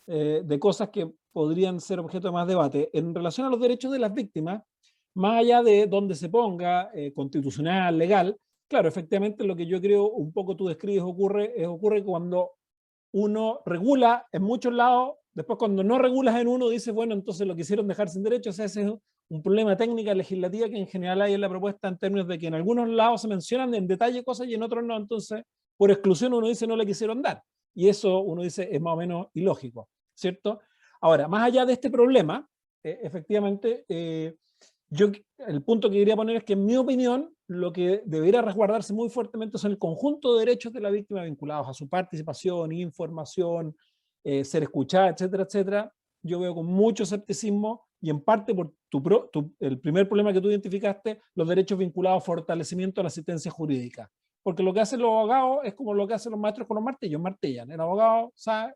de cosas que podrían ser objeto de más debate. En relación a los derechos de las víctimas, más allá de donde se ponga, constitucional, legal, claro, efectivamente lo que yo creo, un poco tú describes, ocurre cuando uno regula en muchos lados, después cuando no regulas en uno, dices, bueno, entonces lo quisieron dejar sin derechos. O sea, ese es un problema técnica legislativa que en general hay en la propuesta, en términos de que en algunos lados se mencionan en detalle cosas y en otros no. Entonces, por exclusión uno dice no le quisieron dar. Y eso uno dice es más o menos ilógico, ¿cierto? Ahora, más allá de este problema, efectivamente, el punto que quería poner es que, en mi opinión, lo que debería resguardarse muy fuertemente son el conjunto de derechos de la víctima vinculados a su participación, información, ser escuchada, etcétera, etcétera. Yo veo con mucho escepticismo, y en parte por el primer problema que tú identificaste, los derechos vinculados a fortalecimiento de la asistencia jurídica. Porque lo que hacen los abogados es como lo que hacen los maestros con los martillos, martillan. El abogado sabe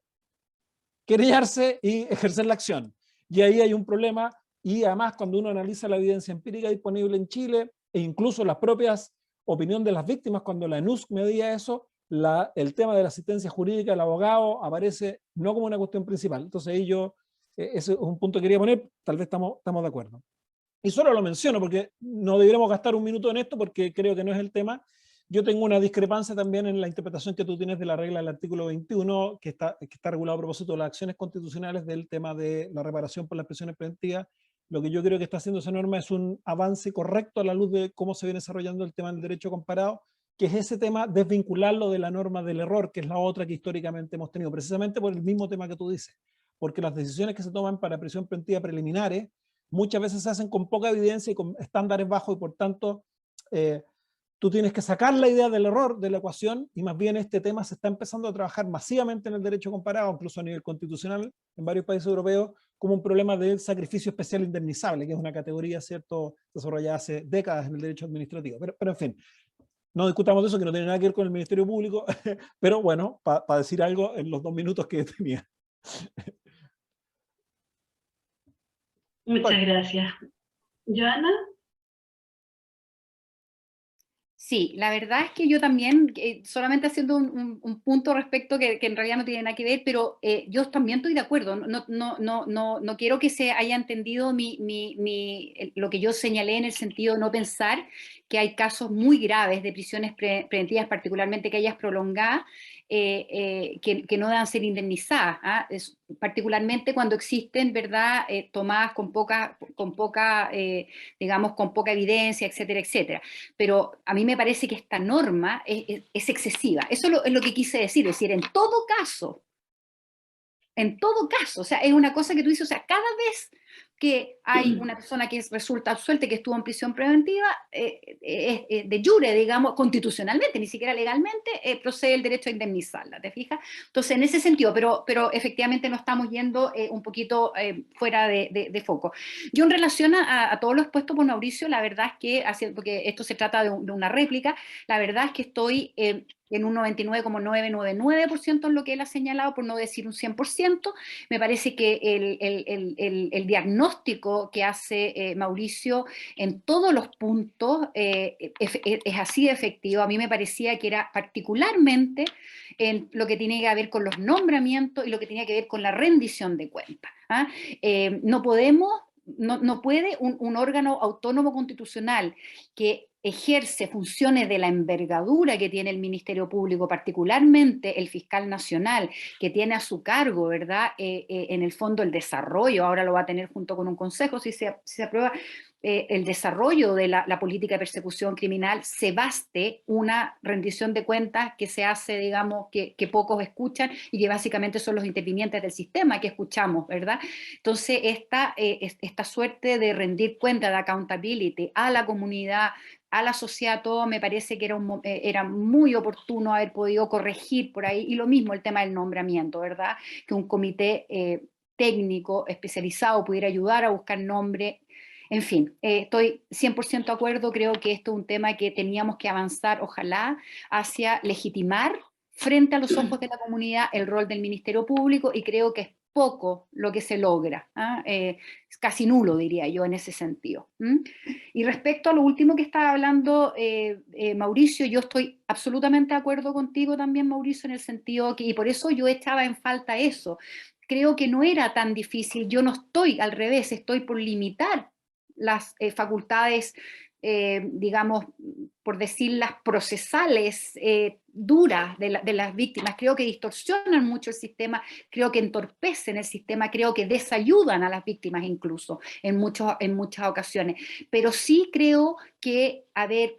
querellarse y ejercer la acción. Y ahí hay un problema. Y además, cuando uno analiza la evidencia empírica disponible en Chile, e incluso las propias opiniones de las víctimas, cuando la ENUSC medía eso, el tema de la asistencia jurídica del abogado aparece no como una cuestión principal. Entonces ahí ese es un punto que quería poner, tal vez estamos de acuerdo. Y solo lo menciono porque no deberíamos gastar un minuto en esto, porque creo que no es el tema. Yo tengo una discrepancia también en la interpretación que tú tienes de la regla del artículo 21, que está regulado a propósito de las acciones constitucionales, del tema de la reparación por las prisiones preventivas. Lo que yo creo que está haciendo esa norma es un avance correcto a la luz de cómo se viene desarrollando el tema del derecho comparado, que es ese tema, desvincularlo de la norma del error, que es la otra que históricamente hemos tenido, precisamente por el mismo tema que tú dices, porque las decisiones que se toman para prisión preventiva preliminares muchas veces se hacen con poca evidencia y con estándares bajos, y por tanto tú tienes que sacar la idea del error de la ecuación, y más bien este tema se está empezando a trabajar masivamente en el derecho comparado, incluso a nivel constitucional en varios países europeos, como un problema del sacrificio especial indemnizable, que es una categoría, ¿cierto?, desarrollada hace décadas en el derecho administrativo. Pero en fin, no discutamos de eso, que no tiene nada que ver con el Ministerio Público, pero bueno, para decir algo en los 2 minutos que tenía. Muchas gracias. ¿Joana? Sí, la verdad es que yo también, solamente haciendo un punto respecto que en realidad no tiene nada que ver, pero yo también estoy de acuerdo. No quiero que se haya entendido lo que yo señalé en el sentido de no pensar que hay casos muy graves de prisiones preventivas, particularmente aquellas prolongadas, que no deben ser indemnizadas, ¿ah? Particularmente cuando existen, ¿verdad?, tomadas digamos, con poca evidencia, etcétera, etcétera. Pero a mí me parece que esta norma es excesiva. Eso es lo que quise decir, es decir, en todo caso, o sea, es una cosa que tú dices, o sea, cada vez que hay una persona que resulta absuelta y que estuvo en prisión preventiva, de jure, digamos, constitucionalmente, ni siquiera legalmente, procede el derecho a indemnizarla, ¿te fijas? Entonces, en ese sentido, pero efectivamente nos estamos yendo un poquito fuera de foco. Yo en relación a todo lo expuesto por Mauricio, la verdad es que, porque esto se trata de una réplica, la verdad es que estoy en un 99,999% en lo que él ha señalado, por no decir un 100%. Me parece que el diagnóstico que hace Mauricio en todos los puntos es así de efectivo. A mí me parecía que era particularmente en lo que tiene que ver con los nombramientos y lo que tiene que ver con la rendición de cuentas, ¿ah? No puede un órgano autónomo constitucional que ejerce funciones de la envergadura que tiene el Ministerio Público, particularmente el fiscal nacional, que tiene a su cargo, ¿verdad?, en el fondo el desarrollo, ahora lo va a tener junto con un consejo si se aprueba, el desarrollo de la política de persecución criminal, se baste una rendición de cuentas que se hace, digamos, que pocos escuchan y que básicamente son los intervinientes del sistema que escuchamos, ¿verdad? Entonces, esta suerte de rendir cuenta, de accountability a la comunidad, a la sociedad, todo, me parece que era muy oportuno haber podido corregir por ahí, y lo mismo el tema del nombramiento, ¿verdad? Que un comité técnico especializado pudiera ayudar a buscar nombre. En fin, estoy 100% de acuerdo, creo que esto es un tema que teníamos que avanzar, ojalá, hacia legitimar frente a los ojos de la comunidad el rol del Ministerio Público, y creo que es poco lo que se logra, ¿ah? Es casi nulo, diría yo, en ese sentido. Y respecto a lo último que estaba hablando Mauricio, yo estoy absolutamente de acuerdo contigo también, Mauricio, en el sentido que, y por eso yo echaba en falta eso, creo que no era tan difícil, yo no estoy, al revés, estoy por limitar las facultades, digamos, por decirlas, procesales duras de las víctimas. Creo que distorsionan mucho el sistema, creo que entorpecen el sistema, creo que desayudan a las víctimas incluso en muchas ocasiones. Pero sí creo que haber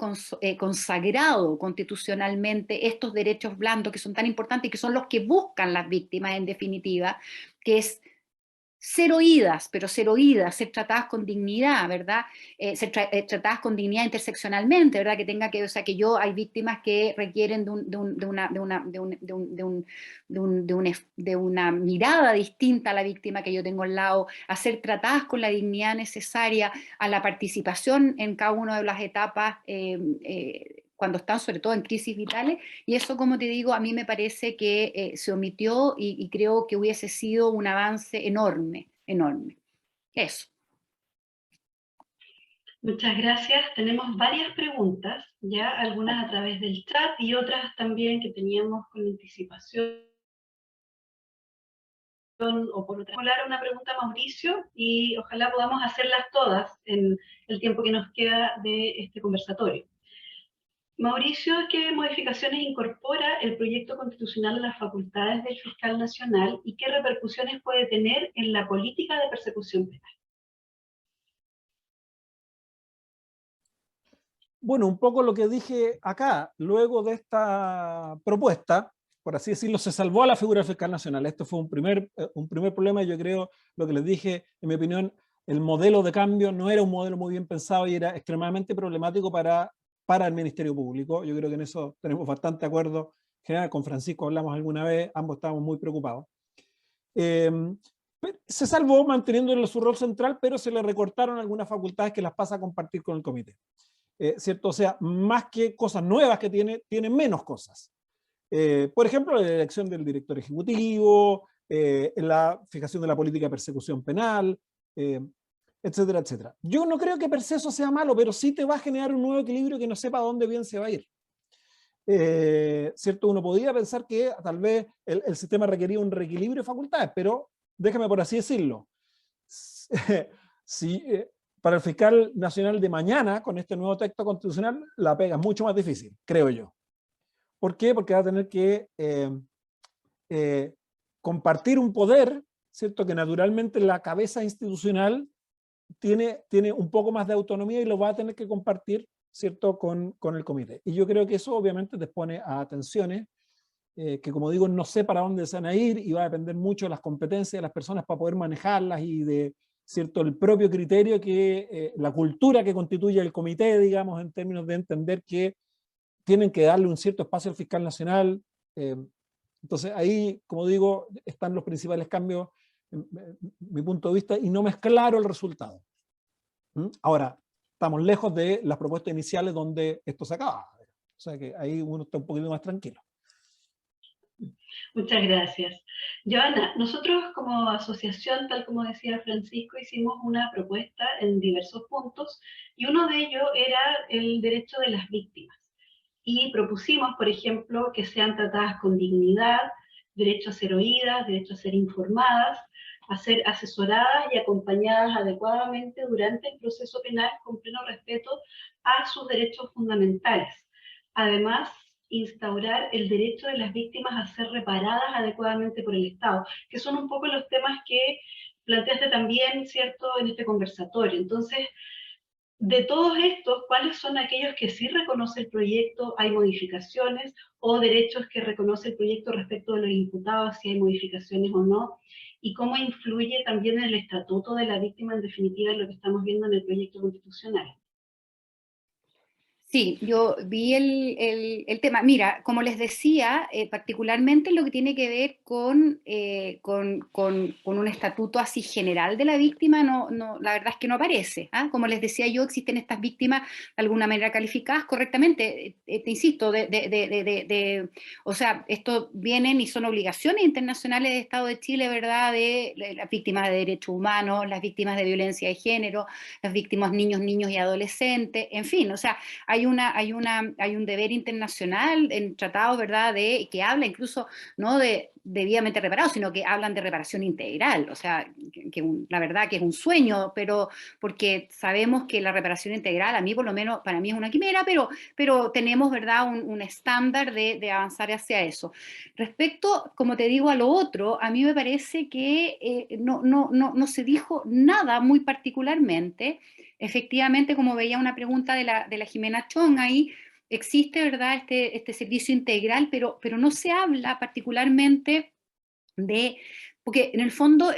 consagrado constitucionalmente estos derechos blandos que son tan importantes y que son los que buscan las víctimas en definitiva, que es ser oídas, pero ser oídas, ser tratadas con dignidad, ¿verdad? Ser tratadas con dignidad interseccionalmente, ¿verdad? Que tenga que, o sea, que hay víctimas que requieren de una mirada distinta a la víctima que yo tengo al lado, a ser tratadas con la dignidad necesaria, a la participación en cada una de las etapas, cuando están sobre todo en crisis vitales, y eso, como te digo, a mí me parece que se omitió y creo que hubiese sido un avance enorme, enorme. Eso. Muchas gracias. Tenemos varias preguntas, ya algunas a través del chat y otras también que teníamos con anticipación o por otra. Voy a dar una pregunta a Mauricio y ojalá podamos hacerlas todas en el tiempo que nos queda de este conversatorio. Mauricio, ¿qué modificaciones incorpora el proyecto constitucional a las facultades del fiscal nacional y qué repercusiones puede tener en la política de persecución penal? Bueno, un poco lo que dije acá, luego de esta propuesta, por así decirlo, se salvó a la figura del fiscal nacional. Esto fue un primer problema, y yo creo, lo que les dije, en mi opinión, el modelo de cambio no era un modelo muy bien pensado y era extremadamente problemático para el Ministerio Público. Yo creo que en eso tenemos bastante acuerdo. En general, con Francisco hablamos alguna vez, ambos estábamos muy preocupados. Se salvó manteniendo su rol central, pero se le recortaron algunas facultades que las pasa a compartir con el comité. ¿Cierto? O sea, más que cosas nuevas que tiene menos cosas. Por ejemplo, la elección del director ejecutivo, la fijación de la política de persecución penal, etcétera, etcétera. Yo no creo que per se eso sea malo, pero sí te va a generar un nuevo equilibrio que no sepa a dónde bien se va a ir. ¿Cierto? Uno podría pensar que tal vez el sistema requería un reequilibrio de facultades, pero déjame por así decirlo. Si, para el fiscal nacional de mañana, con este nuevo texto constitucional, la pega es mucho más difícil, creo yo. ¿Por qué? Porque va a tener que compartir un poder, ¿cierto? Que naturalmente la cabeza institucional tiene un poco más de autonomía y lo va a tener que compartir, ¿cierto? Con el comité. Y yo creo que eso obviamente te expone a tensiones que, como digo, no sé para dónde se van a ir y va a depender mucho de las competencias de las personas para poder manejarlas y de, ¿cierto?, el propio criterio que, la cultura que constituye el comité, digamos, en términos de entender que tienen que darle un cierto espacio al fiscal nacional. Entonces ahí, como digo, están los principales cambios, mi punto de vista, y no me es claro el resultado. Ahora, estamos lejos de las propuestas iniciales donde esto se acaba. O sea que ahí uno está un poquito más tranquilo. Muchas gracias. Joana, nosotros como asociación, tal como decía Francisco, hicimos una propuesta en diversos puntos y uno de ellos era el derecho de las víctimas. Y propusimos, por ejemplo, que sean tratadas con dignidad, derecho a ser oídas, derecho a ser informadas, a ser asesoradas y acompañadas adecuadamente durante el proceso penal con pleno respeto a sus derechos fundamentales. Además, instaurar el derecho de las víctimas a ser reparadas adecuadamente por el Estado, que son un poco los temas que planteaste también, ¿cierto?, en este conversatorio. Entonces, de todos estos, ¿cuáles son aquellos que sí reconoce el proyecto, hay modificaciones, o derechos que reconoce el proyecto respecto de los imputados, si hay modificaciones o no? Y cómo influye también el estatuto de la víctima, en definitiva, en lo que estamos viendo en el proyecto constitucional. Sí, yo vi el tema. Mira, como les decía, particularmente lo que tiene que ver con un estatuto así general de la víctima, la verdad es que no aparece. ¿Ah? Como les decía yo, existen estas víctimas de alguna manera calificadas correctamente. Te insisto, o sea, esto vienen y son obligaciones internacionales del Estado de Chile, ¿verdad? De las víctimas de derechos humanos, las víctimas de violencia de género, las víctimas niños y adolescentes, en fin, o sea, hay un deber internacional en tratados, ¿verdad?, que habla incluso no de debidamente reparado, sino que hablan de reparación integral, o sea, la verdad que es un sueño, pero porque sabemos que la reparación integral, a mí por lo menos, para mí es una quimera, pero tenemos, ¿verdad?, un estándar de avanzar hacia eso. Respecto, como te digo, a lo otro, a mí me parece que no se dijo nada muy particularmente. Efectivamente, como veía una pregunta de la Jimena Chong ahí, existe, ¿verdad?, este servicio integral, pero no se habla particularmente porque en el fondo,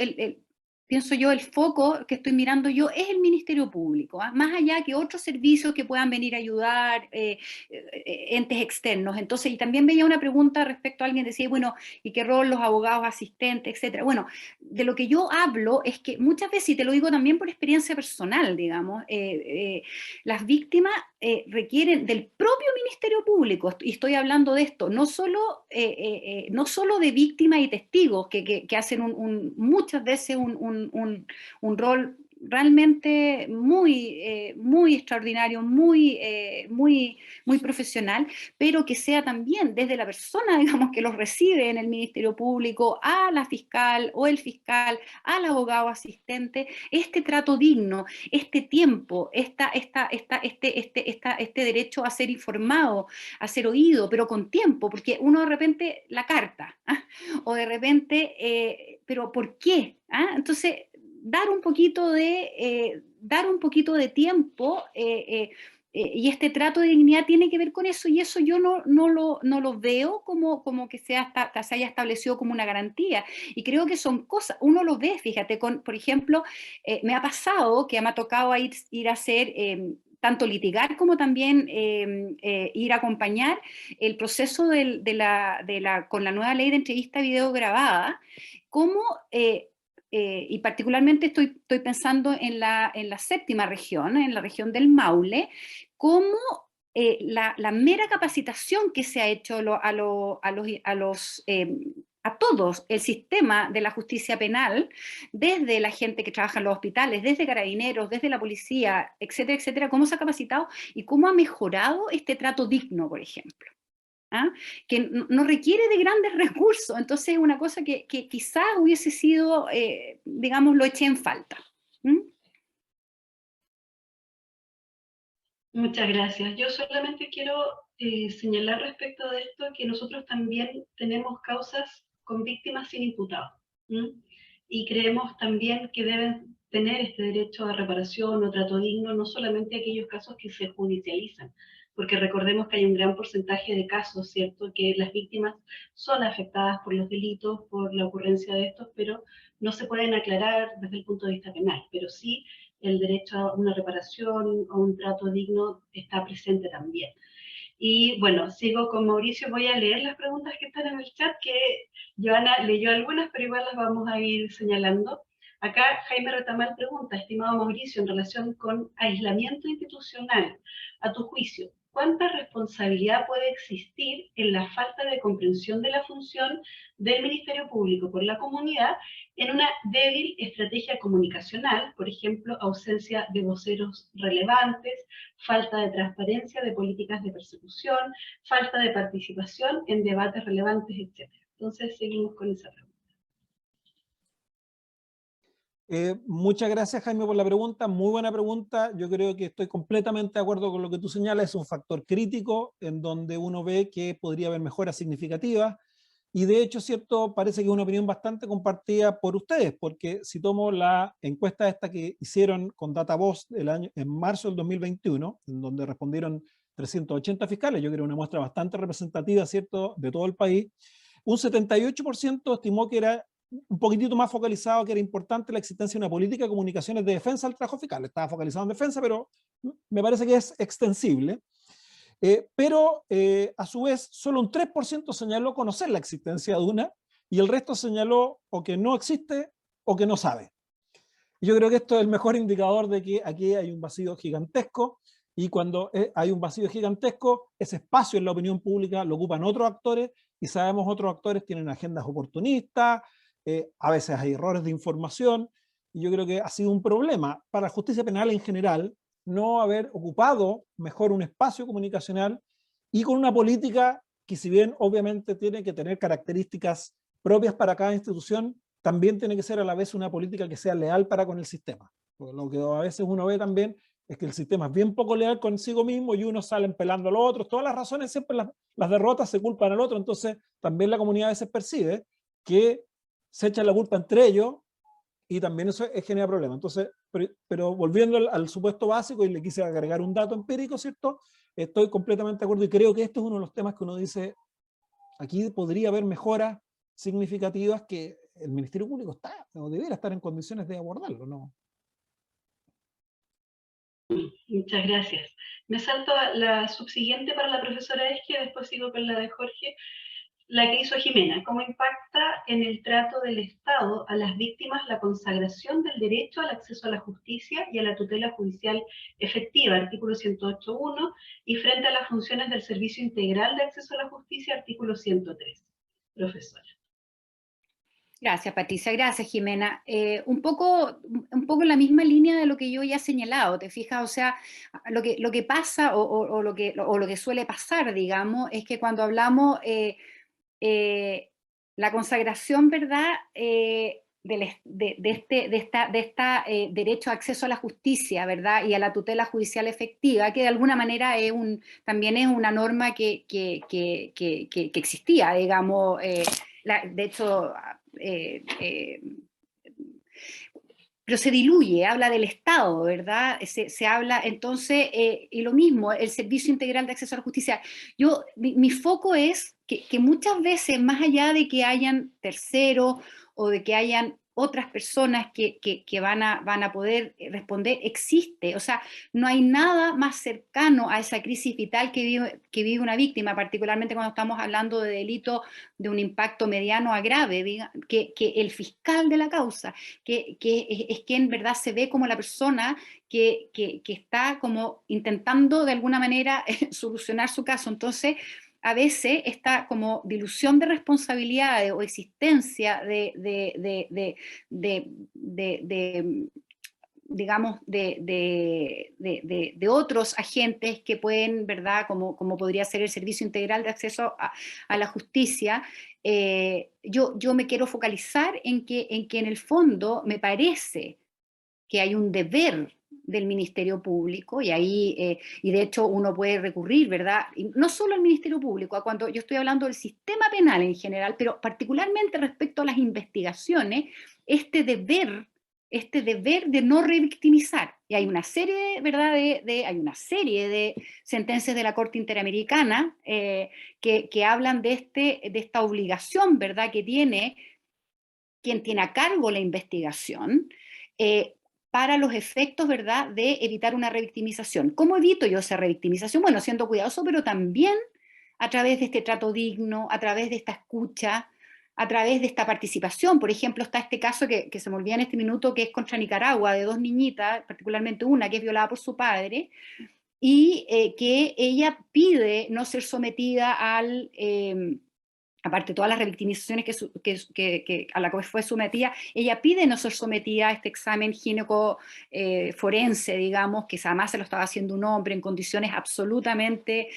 pienso yo, el foco que estoy mirando yo es el Ministerio Público, ¿ah? Más allá que otros servicios que puedan venir a ayudar, entes externos. Entonces, y también veía una pregunta respecto a alguien, decía, bueno, ¿y qué rol los abogados asistentes, etcétera? Bueno, de lo que yo hablo es que muchas veces, y te lo digo también por experiencia personal, digamos, las víctimas requieren del propio Ministerio Público, y estoy hablando de esto, no solo de víctimas y testigos que hacen muchas veces un rol realmente muy extraordinario, muy profesional, pero que sea también desde la persona, digamos, que los recibe en el Ministerio Público, a la fiscal o el fiscal, al abogado asistente, este trato digno, este tiempo, este derecho a ser informado, a ser oído, pero con tiempo, porque uno de repente la carta, ¿ah? O de repente, pero ¿por qué? ¿Ah? Entonces, dar un poquito de tiempo y este trato de dignidad tiene que ver con eso, y eso yo no lo veo como que se haya establecido como una garantía, y creo que son cosas, uno lo ve, fíjate, por ejemplo, me ha pasado que me ha tocado ir a hacer tanto litigar como también ir a acompañar el proceso con la nueva ley de entrevista video grabada, como y particularmente estoy pensando en la séptima región, en la región del Maule, cómo la mera capacitación que se ha hecho a a todos el sistema de la justicia penal, desde la gente que trabaja en los hospitales, desde carabineros, desde la policía, etcétera, etcétera, cómo se ha capacitado y cómo ha mejorado este trato digno, por ejemplo. ¿Ah? Que no requiere de grandes recursos, entonces es una cosa que quizás hubiese sido, digamos, lo eché en falta. ¿Mm? Muchas gracias. Yo solamente quiero señalar respecto de esto que nosotros también tenemos causas con víctimas sin imputados. Y creemos también que deben tener este derecho a reparación o trato digno, no solamente aquellos casos que se judicializan, porque recordemos que hay un gran porcentaje de casos, ¿cierto?, que las víctimas son afectadas por los delitos, por la ocurrencia de estos, pero no se pueden aclarar desde el punto de vista penal, pero sí el derecho a una reparación, a un trato digno está presente también. Y bueno, sigo con Mauricio, voy a leer las preguntas que están en el chat, que Joana leyó algunas, pero igual las vamos a ir señalando. Acá Jaime Retamal pregunta, estimado Mauricio, en relación con aislamiento institucional, a tu juicio, ¿cuánta responsabilidad puede existir en la falta de comprensión de la función del Ministerio Público por la comunidad en una débil estrategia comunicacional, por ejemplo, ausencia de voceros relevantes, falta de transparencia de políticas de persecución, falta de participación en debates relevantes, etc.? Entonces, seguimos con esa pregunta. Muchas gracias, Jaime, por la pregunta. Muy buena pregunta. Yo creo que estoy completamente de acuerdo con lo que tú señalas. Es un factor crítico en donde uno ve que podría haber mejoras significativas. Y de hecho, cierto, parece que es una opinión bastante compartida por ustedes, porque si tomo la encuesta esta que hicieron con DataVoz en marzo del 2021, en donde respondieron 380 fiscales, yo creo una muestra bastante representativa, cierto, de todo el país, un 78% estimó que era un poquitito más focalizado, que era importante la existencia de una política de comunicaciones de defensa del trabajo fiscal. Estaba focalizado en defensa, pero me parece que es extensible. Pero a su vez solo un 3% señaló conocer la existencia de una y el resto señaló o que no existe o que no sabe. Yo creo que esto es el mejor indicador de que aquí hay un vacío gigantesco y cuando hay un vacío gigantesco, ese espacio en la opinión pública lo ocupan otros actores y sabemos otros actores tienen agendas oportunistas, a veces hay errores de información y yo creo que ha sido un problema para la justicia penal en general no haber ocupado mejor un espacio comunicacional y con una política que si bien obviamente tiene que tener características propias para cada institución, también tiene que ser a la vez una política que sea leal para con el sistema. Lo que a veces uno ve también es que el sistema es bien poco leal consigo mismo y uno sale pelando a los otros. Todas las razones, siempre las derrotas se culpan al otro, entonces también la comunidad a veces percibe que se echan la culpa entre ellos y también eso genera problemas. Entonces, pero volviendo al supuesto básico, y le quise agregar un dato empírico, ¿cierto? Estoy completamente de acuerdo y creo que este es uno de los temas que uno dice, aquí podría haber mejoras significativas que el Ministerio Público está, o debiera estar en condiciones de abordarlo, ¿no? Muchas gracias. Me salto a la subsiguiente para la profesora Esquia, después sigo con la de Jorge. La que hizo Jimena, ¿cómo impacta en el trato del Estado a las víctimas la consagración del derecho al acceso a la justicia y a la tutela judicial efectiva, artículo 108.1, y frente a las funciones del Servicio Integral de Acceso a la Justicia, artículo 103? Profesora. Gracias, Patricia. Gracias, Jimena. Un poco en la misma línea de lo que yo ya he señalado, ¿te fijas? O sea, lo que pasa o lo que suele pasar, digamos, es que cuando hablamos la consagración, ¿verdad?, de esta derecho a acceso a la justicia, ¿verdad?, y a la tutela judicial efectiva, que de alguna manera también es una norma que existía, digamos, de hecho, pero se diluye, habla del Estado, ¿verdad? Se habla entonces, y lo mismo, el Servicio Integral de Acceso a la Justicia. Mi foco es que muchas veces, más allá de que hayan terceros o de que hayan otras personas que van a poder responder, existe, o sea, no hay nada más cercano a esa crisis vital que vive una víctima, particularmente cuando estamos hablando de delitos de un impacto mediano a grave, que el fiscal de la causa, que es quien en verdad se ve como la persona que está como intentando de alguna manera solucionar su caso. Entonces, a veces esta como dilución de responsabilidades o existencia digamos, de otros agentes que pueden, ¿verdad? Como podría ser el Servicio Integral de Acceso a la Justicia, yo me quiero focalizar en que en el fondo me parece que hay un deber del Ministerio Público, y ahí, y de hecho uno puede recurrir, ¿verdad? Y no solo al Ministerio Público, cuando yo estoy hablando del sistema penal en general, pero particularmente respecto a las investigaciones, este deber de no revictimizar. Y hay una serie, ¿verdad? Hay una serie de sentencias de la Corte Interamericana que hablan de esta obligación, ¿verdad? Que tiene quien tiene a cargo la investigación, para los efectos, ¿verdad?, de evitar una revictimización. ¿Cómo evito yo esa revictimización? Bueno, siendo cuidadoso, pero también a través de este trato digno, a través de esta escucha, a través de esta participación. Por ejemplo, está este caso que se me olvida en este minuto, que es contra Nicaragua, de 2 niñitas, particularmente una que es violada por su padre, y que ella pide no ser sometida al... aparte de todas las revictimizaciones a la que fue sometida, ella pide no ser sometida a este examen gineco forense, digamos, que además se lo estaba haciendo un hombre en condiciones absolutamente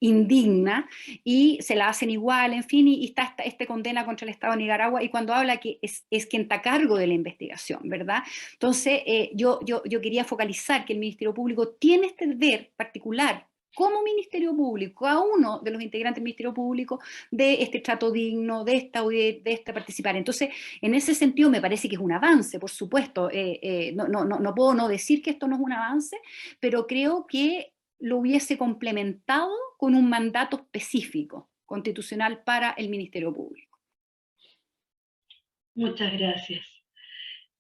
indignas, y se la hacen igual, en fin, y está esta condena contra el Estado de Nicaragua, y cuando habla que es quien está a cargo de la investigación, ¿verdad? Entonces, yo quería focalizar que el Ministerio Público tiene este deber particular, como Ministerio Público, a uno de los integrantes del Ministerio Público, de este trato digno, de esta participar. Entonces, en ese sentido me parece que es un avance, por supuesto. No puedo no decir que esto no es un avance, pero creo que lo hubiese complementado con un mandato específico constitucional para el Ministerio Público. Muchas gracias.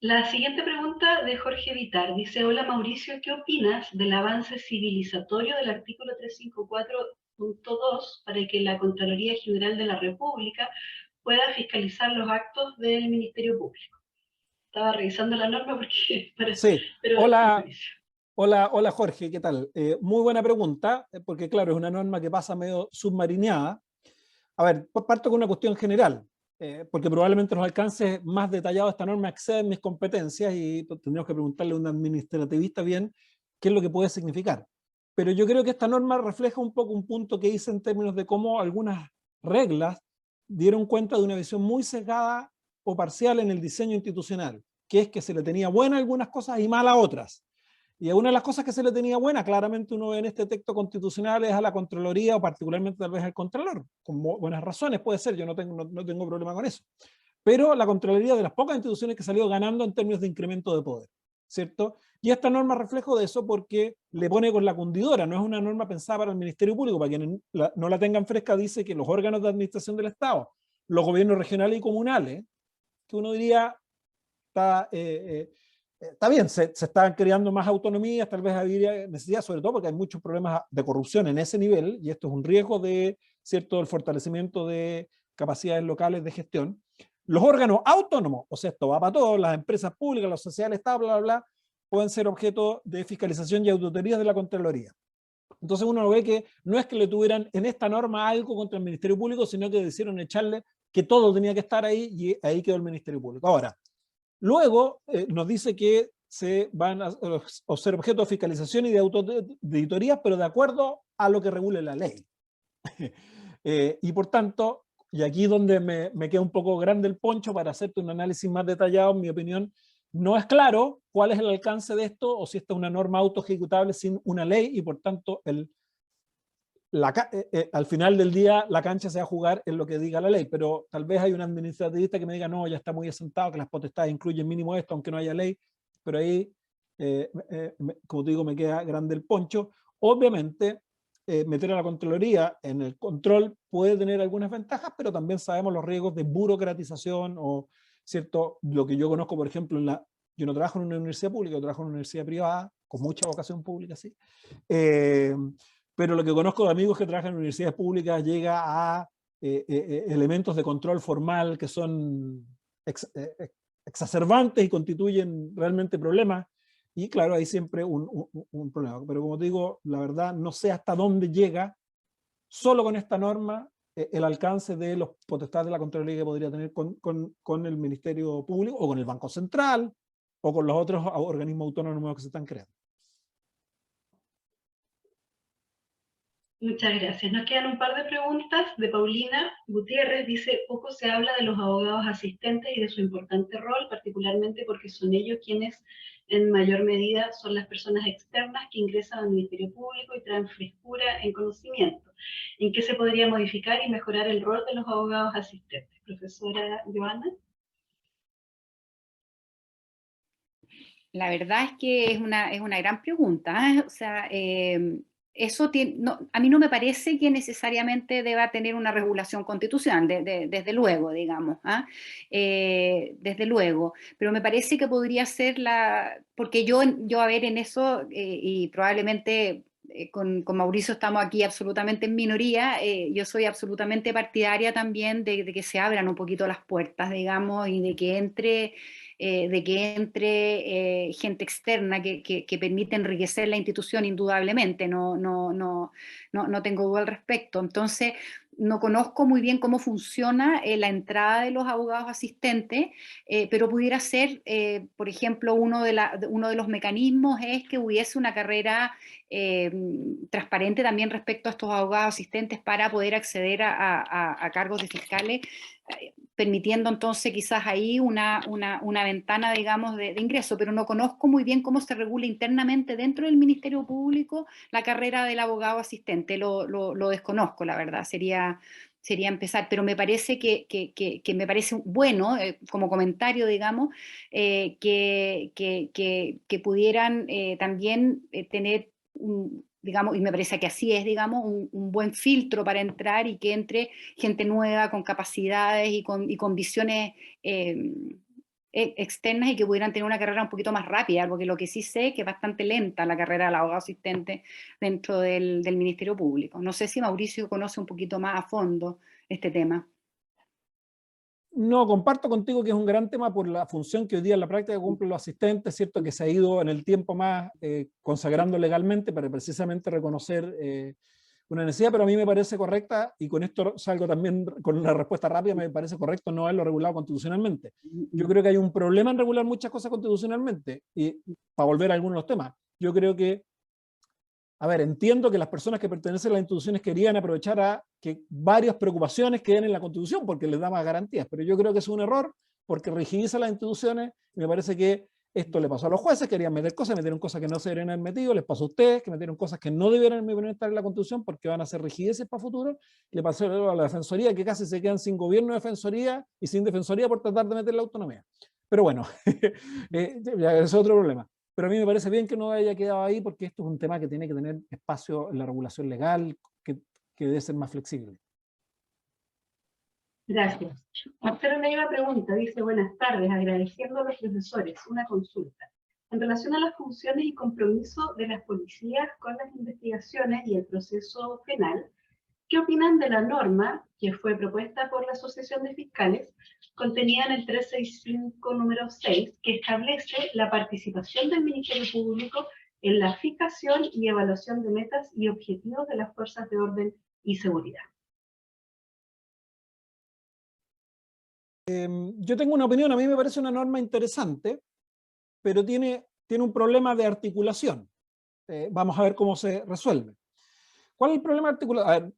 La siguiente pregunta de Jorge Vitar dice: hola Mauricio, ¿qué opinas del avance civilizatorio del artículo 354.2 para que la Contraloría General de la República pueda fiscalizar los actos del Ministerio Público? Estaba revisando la norma porque... Sí, pero, hola Jorge, ¿qué tal? Muy buena pregunta, porque claro, es una norma que pasa medio submarineada. A ver, parto con una cuestión general, porque probablemente los alcances más detallados de esta norma exceden mis competencias y tendríamos que preguntarle a un administrativista bien qué es lo que puede significar. Pero yo creo que esta norma refleja un poco un punto que hice en términos de cómo algunas reglas dieron cuenta de una visión muy sesgada o parcial en el diseño institucional, que es que se le tenía buena a algunas cosas y mal a otras. Y una de las cosas que se le tenía buena, claramente uno ve en este texto constitucional, es a la Contraloría, o particularmente tal vez al Contralor, con buenas razones, puede ser, yo no tengo problema con eso. Pero la Contraloría, de las pocas instituciones que salió ganando en términos de incremento de poder, ¿cierto? Y esta norma reflejo de eso porque le pone con la cundidora, no es una norma pensada para el Ministerio Público, para quienes no la tengan fresca, dice que los órganos de administración del Estado, los gobiernos regionales y comunales, que uno diría está bien, se están creando más autonomías, tal vez habría necesidad, sobre todo porque hay muchos problemas de corrupción en ese nivel, y esto es un riesgo de, ¿cierto?, el fortalecimiento de capacidades locales de gestión. Los órganos autónomos, o sea, esto va para todos, las empresas públicas, la sociedad del Estado, bla, bla, bla, pueden ser objeto de fiscalización y auditorías de la Contraloría. Entonces uno ve que no es que le tuvieran en esta norma algo contra el Ministerio Público, sino que decidieron echarle que todo tenía que estar ahí, y ahí quedó el Ministerio Público. Ahora, luego nos dice que se van a ser objeto de fiscalización y de auditorías, pero de acuerdo a lo que regule la ley. Y por tanto, y aquí donde me queda un poco grande el poncho para hacerte un análisis más detallado, en mi opinión, no es claro cuál es el alcance de esto, o si esta es una norma autoejecutable sin una ley, y por tanto al final del día la cancha se va a jugar en lo que diga la ley, pero tal vez hay un administrativista que me diga no, ya está muy asentado, que las potestades incluyen mínimo esto, aunque no haya ley, pero ahí, como te digo, me queda grande el poncho. Obviamente, meter a la Contraloría en el control puede tener algunas ventajas, pero también sabemos los riesgos de burocratización o, ¿cierto? Lo que yo conozco, por ejemplo, yo no trabajo en una universidad pública, yo trabajo en una universidad privada, con mucha vocación pública, sí. Pero lo que conozco de amigos que trabajan en universidades públicas llega a elementos de control formal que son exacerbantes y constituyen realmente problemas, y claro, hay siempre un problema. Pero como te digo, la verdad no sé hasta dónde llega solo con esta norma el alcance de los potestades de la Contraloría que podría tener con el Ministerio Público, o con el Banco Central, o con los otros organismos autónomos que se están creando. Muchas gracias. Nos quedan un par de preguntas de Paulina Gutiérrez. Dice, poco se habla de los abogados asistentes y de su importante rol, particularmente porque son ellos quienes en mayor medida son las personas externas que ingresan al Ministerio Público y traen frescura en conocimiento. ¿En qué se podría modificar y mejorar el rol de los abogados asistentes? Profesora Joana. La verdad es que es una gran pregunta, ¿eh? O sea, eso a mí no me parece que necesariamente deba tener una regulación constitucional, desde luego, digamos, ¿ah? Desde luego, pero me parece que podría ser porque yo a ver en eso, y probablemente con Mauricio estamos aquí absolutamente en minoría, yo soy absolutamente partidaria también de que se abran un poquito las puertas, digamos, y de que entre gente externa que permite enriquecer la institución indudablemente, no tengo duda al respecto. Entonces, no conozco muy bien cómo funciona la entrada de los abogados asistentes, pero pudiera ser, por ejemplo, uno de los mecanismos es que hubiese una carrera transparente también respecto a estos abogados asistentes para poder acceder a cargos de fiscales, permitiendo entonces quizás ahí una ventana, digamos, de ingreso, pero no conozco muy bien cómo se regula internamente dentro del Ministerio Público la carrera del abogado asistente, lo desconozco, la verdad, sería empezar, pero me parece que me parece bueno, como comentario, digamos, que pudieran también tener digamos, y me parece que así es, digamos, un buen filtro para entrar y que entre gente nueva, con capacidades y con visiones externas y que pudieran tener una carrera un poquito más rápida, porque lo que sí sé es que es bastante lenta la carrera del abogado asistente dentro del Ministerio Público. No sé si Mauricio conoce un poquito más a fondo este tema. No, comparto contigo que es un gran tema por la función que hoy día en la práctica cumplen los asistentes, cierto que se ha ido en el tiempo más consagrando legalmente para precisamente reconocer una necesidad, pero a mí me parece correcta, y con esto salgo también con una respuesta rápida, me parece correcto no haberlo regulado constitucionalmente. Yo creo que hay un problema en regular muchas cosas constitucionalmente, y para volver a algunos de los temas, yo creo que, a ver, entiendo que las personas que pertenecen a las instituciones querían aprovechar a que varias preocupaciones queden en la Constitución porque les da más garantías, pero yo creo que es un error porque rigidiza las instituciones, y me parece que esto le pasó a los jueces, querían meter cosas, metieron cosas que no se deberían haber metido, les pasó a ustedes, que metieron cosas que no debieran estar en la Constitución porque van a ser rigideces para futuro, le pasó a la Defensoría, que casi se quedan sin gobierno de Defensoría y sin Defensoría por tratar de meter la autonomía. Pero bueno, ya es otro problema. Pero a mí me parece bien que no haya quedado ahí porque esto es un tema que tiene que tener espacio en la regulación legal, que debe ser más flexible. Gracias. Hacer una nueva pregunta. Dice, buenas tardes, agradeciendo a los profesores. Una consulta. En relación a las funciones y compromiso de las policías con las investigaciones y el proceso penal, ¿qué opinan de la norma que fue propuesta por la Asociación de Fiscales, contenida en el 365 número 6, que establece la participación del Ministerio Público en la fijación y evaluación de metas y objetivos de las fuerzas de orden y seguridad? Yo tengo una opinión, a mí me parece una norma interesante, pero tiene un problema de articulación. Vamos a ver cómo se resuelve. ¿Cuál es el problema de articulación? A ver,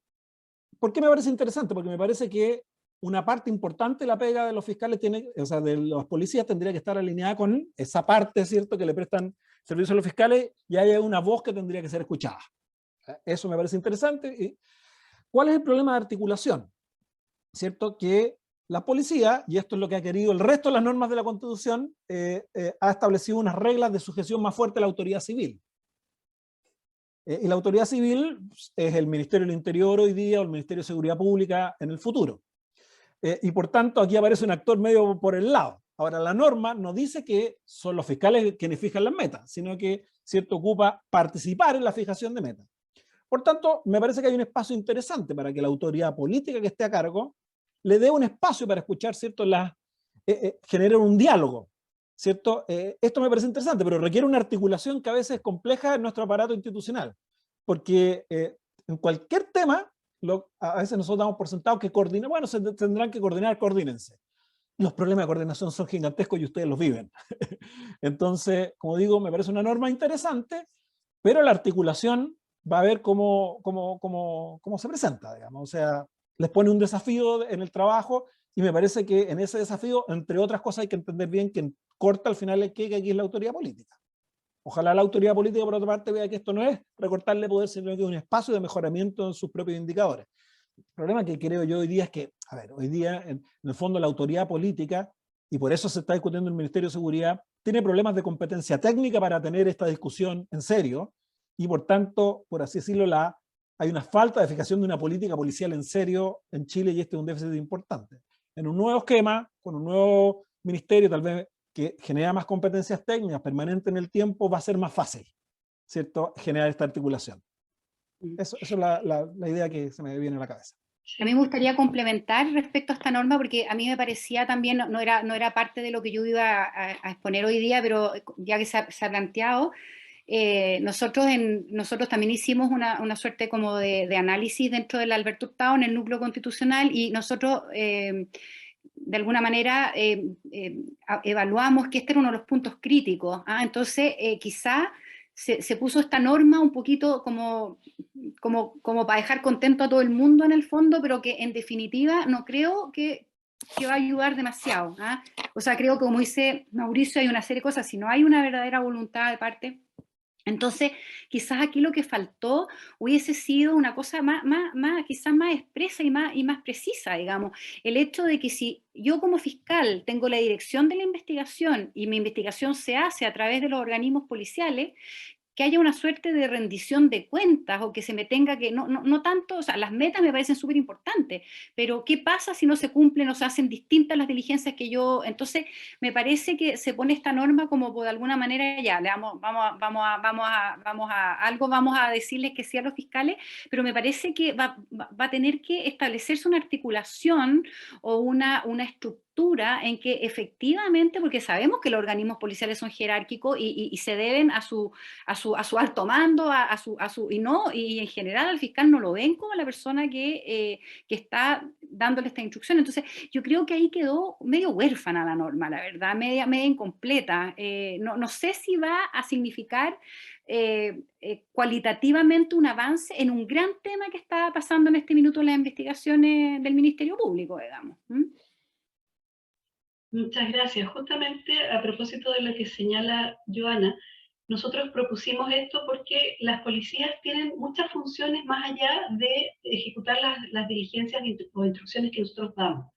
¿por qué me parece interesante? Porque me parece que una parte importante de la pega de los fiscales, o sea, de los policías, tendría que estar alineada con esa parte, ¿cierto?, que le prestan servicio a los fiscales, y hay una voz que tendría que ser escuchada. Eso me parece interesante. ¿Y cuál es el problema de articulación? ¿Cierto? Que la policía, y esto es lo que ha querido el resto de las normas de la Constitución, ha establecido unas reglas de sujeción más fuerte a la autoridad civil. Y la autoridad civil es el Ministerio del Interior hoy día, o el Ministerio de Seguridad Pública en el futuro. Y por tanto aquí aparece un actor medio por el lado. Ahora, la norma no dice que son los fiscales quienes fijan las metas, sino que, ¿cierto?, ocupa participar en la fijación de metas. Por tanto, me parece que hay un espacio interesante para que la autoridad política que esté a cargo le dé un espacio para escuchar, ¿cierto?, generar un diálogo, ¿cierto? Esto me parece interesante, pero requiere una articulación que a veces es compleja en nuestro aparato institucional, porque en cualquier tema a veces nosotros damos por sentado que coordinar, bueno, se tendrán que coordinar, coordínense. Los problemas de coordinación son gigantescos y ustedes los viven. Entonces, como digo, me parece una norma interesante, pero la articulación va a ver cómo se presenta, digamos. O sea, les pone un desafío en el trabajo y me parece que en ese desafío, entre otras cosas, hay que entender bien que corta al final el que aquí es la autoridad política. Ojalá la autoridad política, por otra parte, vea que esto no es recortarle poder, sino que es un espacio de mejoramiento en sus propios indicadores. El problema que creo yo hoy día es que, a ver, hoy día, en el fondo, la autoridad política, y por eso se está discutiendo en el Ministerio de Seguridad, tiene problemas de competencia técnica para tener esta discusión en serio, y por tanto, por así decirlo, hay una falta de fijación de una política policial en serio en Chile, y este es un déficit importante. En un nuevo esquema, con un nuevo ministerio, tal vez que genera más competencias técnicas permanentes en el tiempo, va a ser más fácil, ¿cierto?, generar esta articulación. Eso es la idea que se me viene a la cabeza. A mí me gustaría complementar respecto a esta norma, porque a mí me parecía también, no era parte de lo que yo iba a exponer hoy día, pero ya que se ha planteado, nosotros también hicimos una suerte como de análisis dentro del Alberto Hurtado en el núcleo constitucional, y nosotros de alguna manera evaluamos que este era uno de los puntos críticos. Entonces quizá se puso esta norma un poquito como para dejar contento a todo el mundo en el fondo, pero que en definitiva no creo que va a ayudar demasiado. O sea, creo que, como dice Mauricio, hay una serie de cosas. Si no hay una verdadera voluntad de parte, entonces quizás aquí lo que faltó hubiese sido una cosa quizás más expresa y más precisa, digamos. El hecho de que si yo como fiscal tengo la dirección de la investigación y mi investigación se hace a través de los organismos policiales, que haya una suerte de rendición de cuentas, o que se me tenga que, no tanto, o sea, las metas me parecen súper importantes, pero ¿qué pasa si no se cumplen o se hacen distintas las diligencias que yo? Entonces, me parece que se pone esta norma como de alguna manera, ya, algo vamos a decirles que sí a los fiscales, pero me parece que va a tener que establecerse una articulación o una estructura en que efectivamente, porque sabemos que los organismos policiales son jerárquicos y se deben a su alto mando, y en general al fiscal no lo ven como la persona que está dándole esta instrucción. Entonces yo creo que ahí quedó medio huérfana la norma, la verdad, media incompleta. No sé si va a significar cualitativamente un avance en un gran tema que está pasando en este minuto en las investigaciones del Ministerio Público, digamos. Muchas gracias. Justamente a propósito de lo que señala Joana, nosotros propusimos esto porque las policías tienen muchas funciones más allá de ejecutar las diligencias o instrucciones que nosotros damos.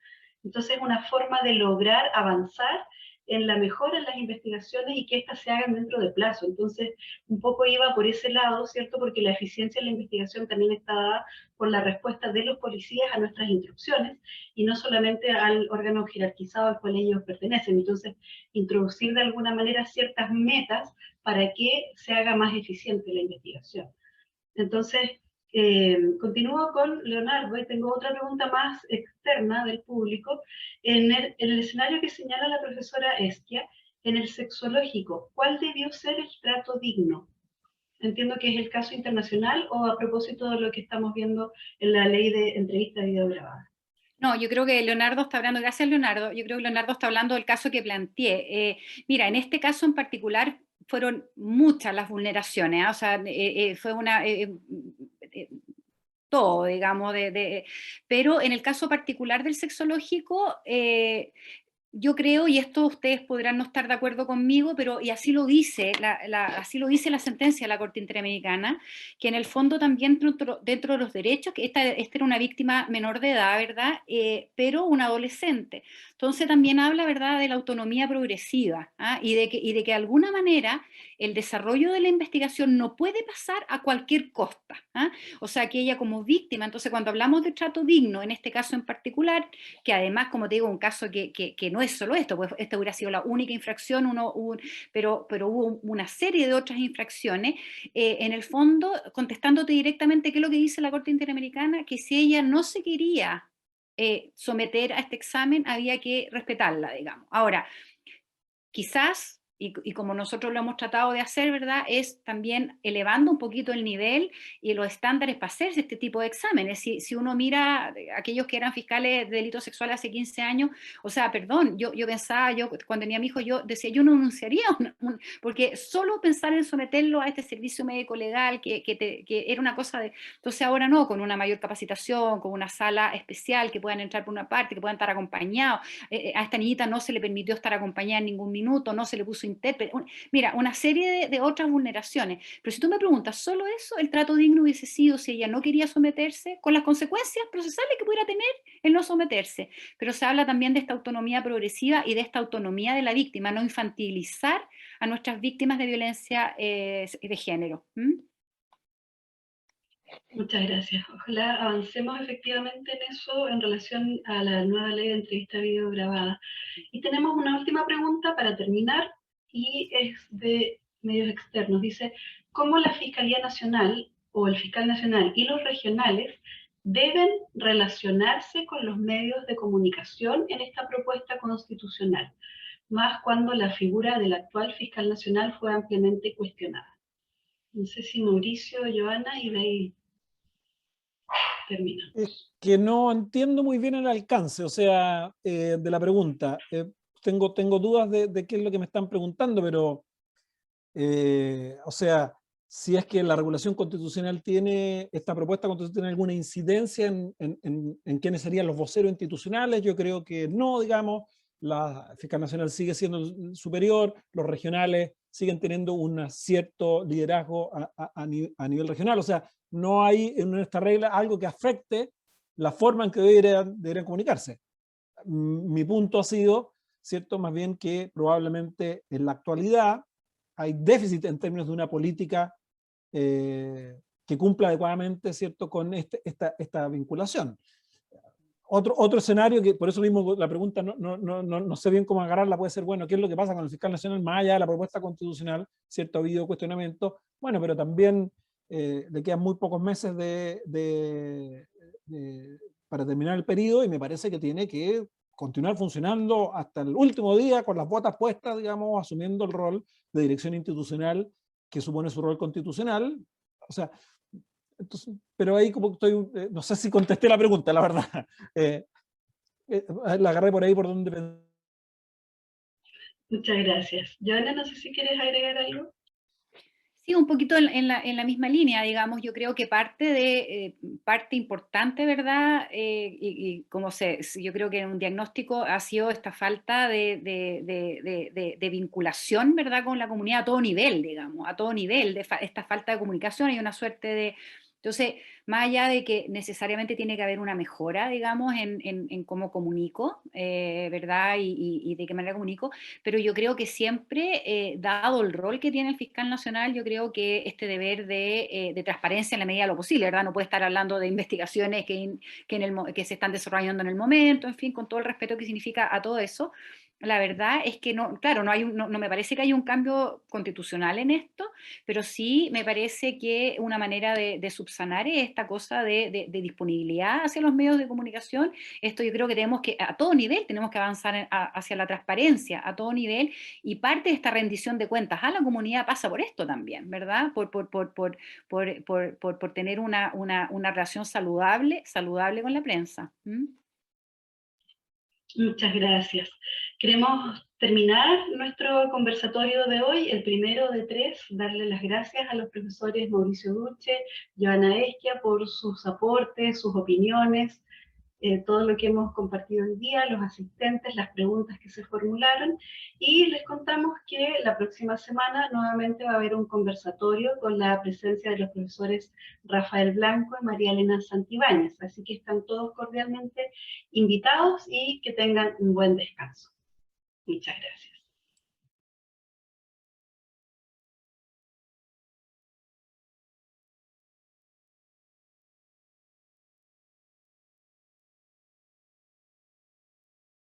Entonces, una forma de lograr avanzar en la mejora en las investigaciones y que éstas se hagan dentro de plazo. Entonces, un poco iba por ese lado, ¿cierto? Porque la eficiencia en la investigación también está dada por la respuesta de los policías a nuestras instrucciones y no solamente al órgano jerarquizado al cual ellos pertenecen. Entonces, introducir de alguna manera ciertas metas para que se haga más eficiente la investigación. Entonces, continúo con Leonardo y tengo otra pregunta más externa del público. En el escenario que señala la profesora Esquia, en el sexológico, ¿cuál debió ser el trato digno? Entiendo que es el caso internacional o a propósito de lo que estamos viendo en la ley de entrevista videograbada. No, yo creo que Leonardo está hablando, gracias Leonardo, yo creo que Leonardo está hablando del caso que planteé. Mira, en este caso en particular fueron muchas las vulneraciones, o sea, fue todo, digamos, pero en el caso particular del sexológico, yo creo, y esto ustedes podrán no estar de acuerdo conmigo, pero y así lo dice así lo dice la sentencia de la Corte Interamericana, que en el fondo también dentro de los derechos, que esta era una víctima menor de edad, ¿verdad? Pero una adolescente. Entonces también habla, ¿verdad?, de la autonomía progresiva, y de que de alguna manera el desarrollo de la investigación no puede pasar a cualquier costa. O sea, que ella como víctima, entonces cuando hablamos de trato digno, en este caso en particular, que además, como te digo, un caso que no es solo esto, pues esta hubiera sido la única infracción, pero hubo una serie de otras infracciones, en el fondo, contestándote directamente qué es lo que dice la Corte Interamericana, que si ella no se quería someter a este examen, había que respetarla, digamos. Ahora, quizás y como nosotros lo hemos tratado de hacer, ¿verdad?, es también elevando un poquito el nivel y los estándares para hacerse este tipo de exámenes. Si uno mira aquellos que eran fiscales de delitos sexuales hace 15 años, o sea, perdón, yo pensaba, yo cuando tenía a mi hijo, yo decía, yo no denunciaría, porque solo pensar en someterlo a este servicio médico legal, que era una cosa de... Entonces ahora no, con una mayor capacitación, con una sala especial, que puedan entrar por una parte, que puedan estar acompañados. A esta niñita no se le permitió estar acompañada en ningún minuto, no se le puso intérprete. Mira, una serie de otras vulneraciones. Pero si tú me preguntas, solo eso, el trato digno hubiese sido si ella no quería someterse, con las consecuencias procesales que pudiera tener el no someterse. Pero se habla también de esta autonomía progresiva y de esta autonomía de la víctima, no infantilizar a nuestras víctimas de violencia de género. Muchas gracias. Ojalá avancemos efectivamente en eso en relación a la nueva ley de entrevista video grabada. Y tenemos una última pregunta para terminar, y es de medios externos. Dice, ¿cómo la Fiscalía Nacional o el Fiscal Nacional y los regionales deben relacionarse con los medios de comunicación en esta propuesta constitucional, más cuando la figura del actual Fiscal Nacional fue ampliamente cuestionada? No sé si Mauricio, Joana, y de ahí termina. Es que no entiendo muy bien el alcance, o sea, de la pregunta. Tengo dudas de qué es lo que me están preguntando, pero, o sea, si es que la regulación constitucional tiene, esta propuesta constitucional tiene alguna incidencia en quiénes serían los voceros institucionales, yo creo que no, digamos. La Fiscal Nacional sigue siendo el superior, los regionales siguen teniendo un cierto liderazgo a nivel regional, o sea, no hay en esta regla algo que afecte la forma en que deberían comunicarse. Mi punto ha sido, ¿cierto?, más bien que probablemente en la actualidad hay déficit en términos de una política que cumpla adecuadamente, ¿cierto?, con esta vinculación. Otro escenario, que por eso mismo la pregunta no sé bien cómo agarrarla, puede ser, bueno, ¿qué es lo que pasa con el Fiscal Nacional más allá de la propuesta constitucional? ¿Cierto? Ha habido cuestionamiento, bueno, pero también le quedan muy pocos meses para terminar el periodo, y me parece que tiene que continuar funcionando hasta el último día con las botas puestas, digamos, asumiendo el rol de dirección institucional que supone su rol constitucional. O sea, entonces, pero ahí como estoy, no sé si contesté la pregunta, la verdad. La agarré por ahí por donde pensé. Muchas gracias. Joana, no sé si quieres agregar algo. Sí, un poquito en la misma línea, digamos. Yo creo que parte importante, ¿verdad? Yo creo que un diagnóstico ha sido esta falta de vinculación, ¿verdad?, con la comunidad a todo nivel, digamos, a todo nivel, esta falta de comunicación. Hay una suerte de... Entonces, más allá de que necesariamente tiene que haber una mejora, digamos, en cómo comunico, ¿verdad? Y de qué manera comunico, pero yo creo que siempre, dado el rol que tiene el Fiscal Nacional, yo creo que este deber de transparencia en la medida de lo posible, ¿verdad? No puede estar hablando de investigaciones que se están desarrollando en el momento, en fin, con todo el respeto que significa a todo eso. La verdad es que no, claro, no me parece que haya un cambio constitucional en esto, pero sí me parece que una manera de subsanar es esta cosa de disponibilidad hacia los medios de comunicación. Esto yo creo que tenemos que, a todo nivel, tenemos que avanzar hacia la transparencia, a todo nivel, y parte de esta rendición de cuentas a la comunidad pasa por esto también, ¿verdad? Por tener una relación saludable con la prensa. Muchas gracias. Queremos terminar nuestro conversatorio de hoy, el primero de 3, darle las gracias a los profesores Mauricio Duche, Joana Esquia, por sus aportes, sus opiniones, todo lo que hemos compartido hoy día, los asistentes, las preguntas que se formularon, y les contamos que la próxima semana nuevamente va a haber un conversatorio con la presencia de los profesores Rafael Blanco y María Elena Santibáñez, así que están todos cordialmente invitados y que tengan un buen descanso. Muchas gracias.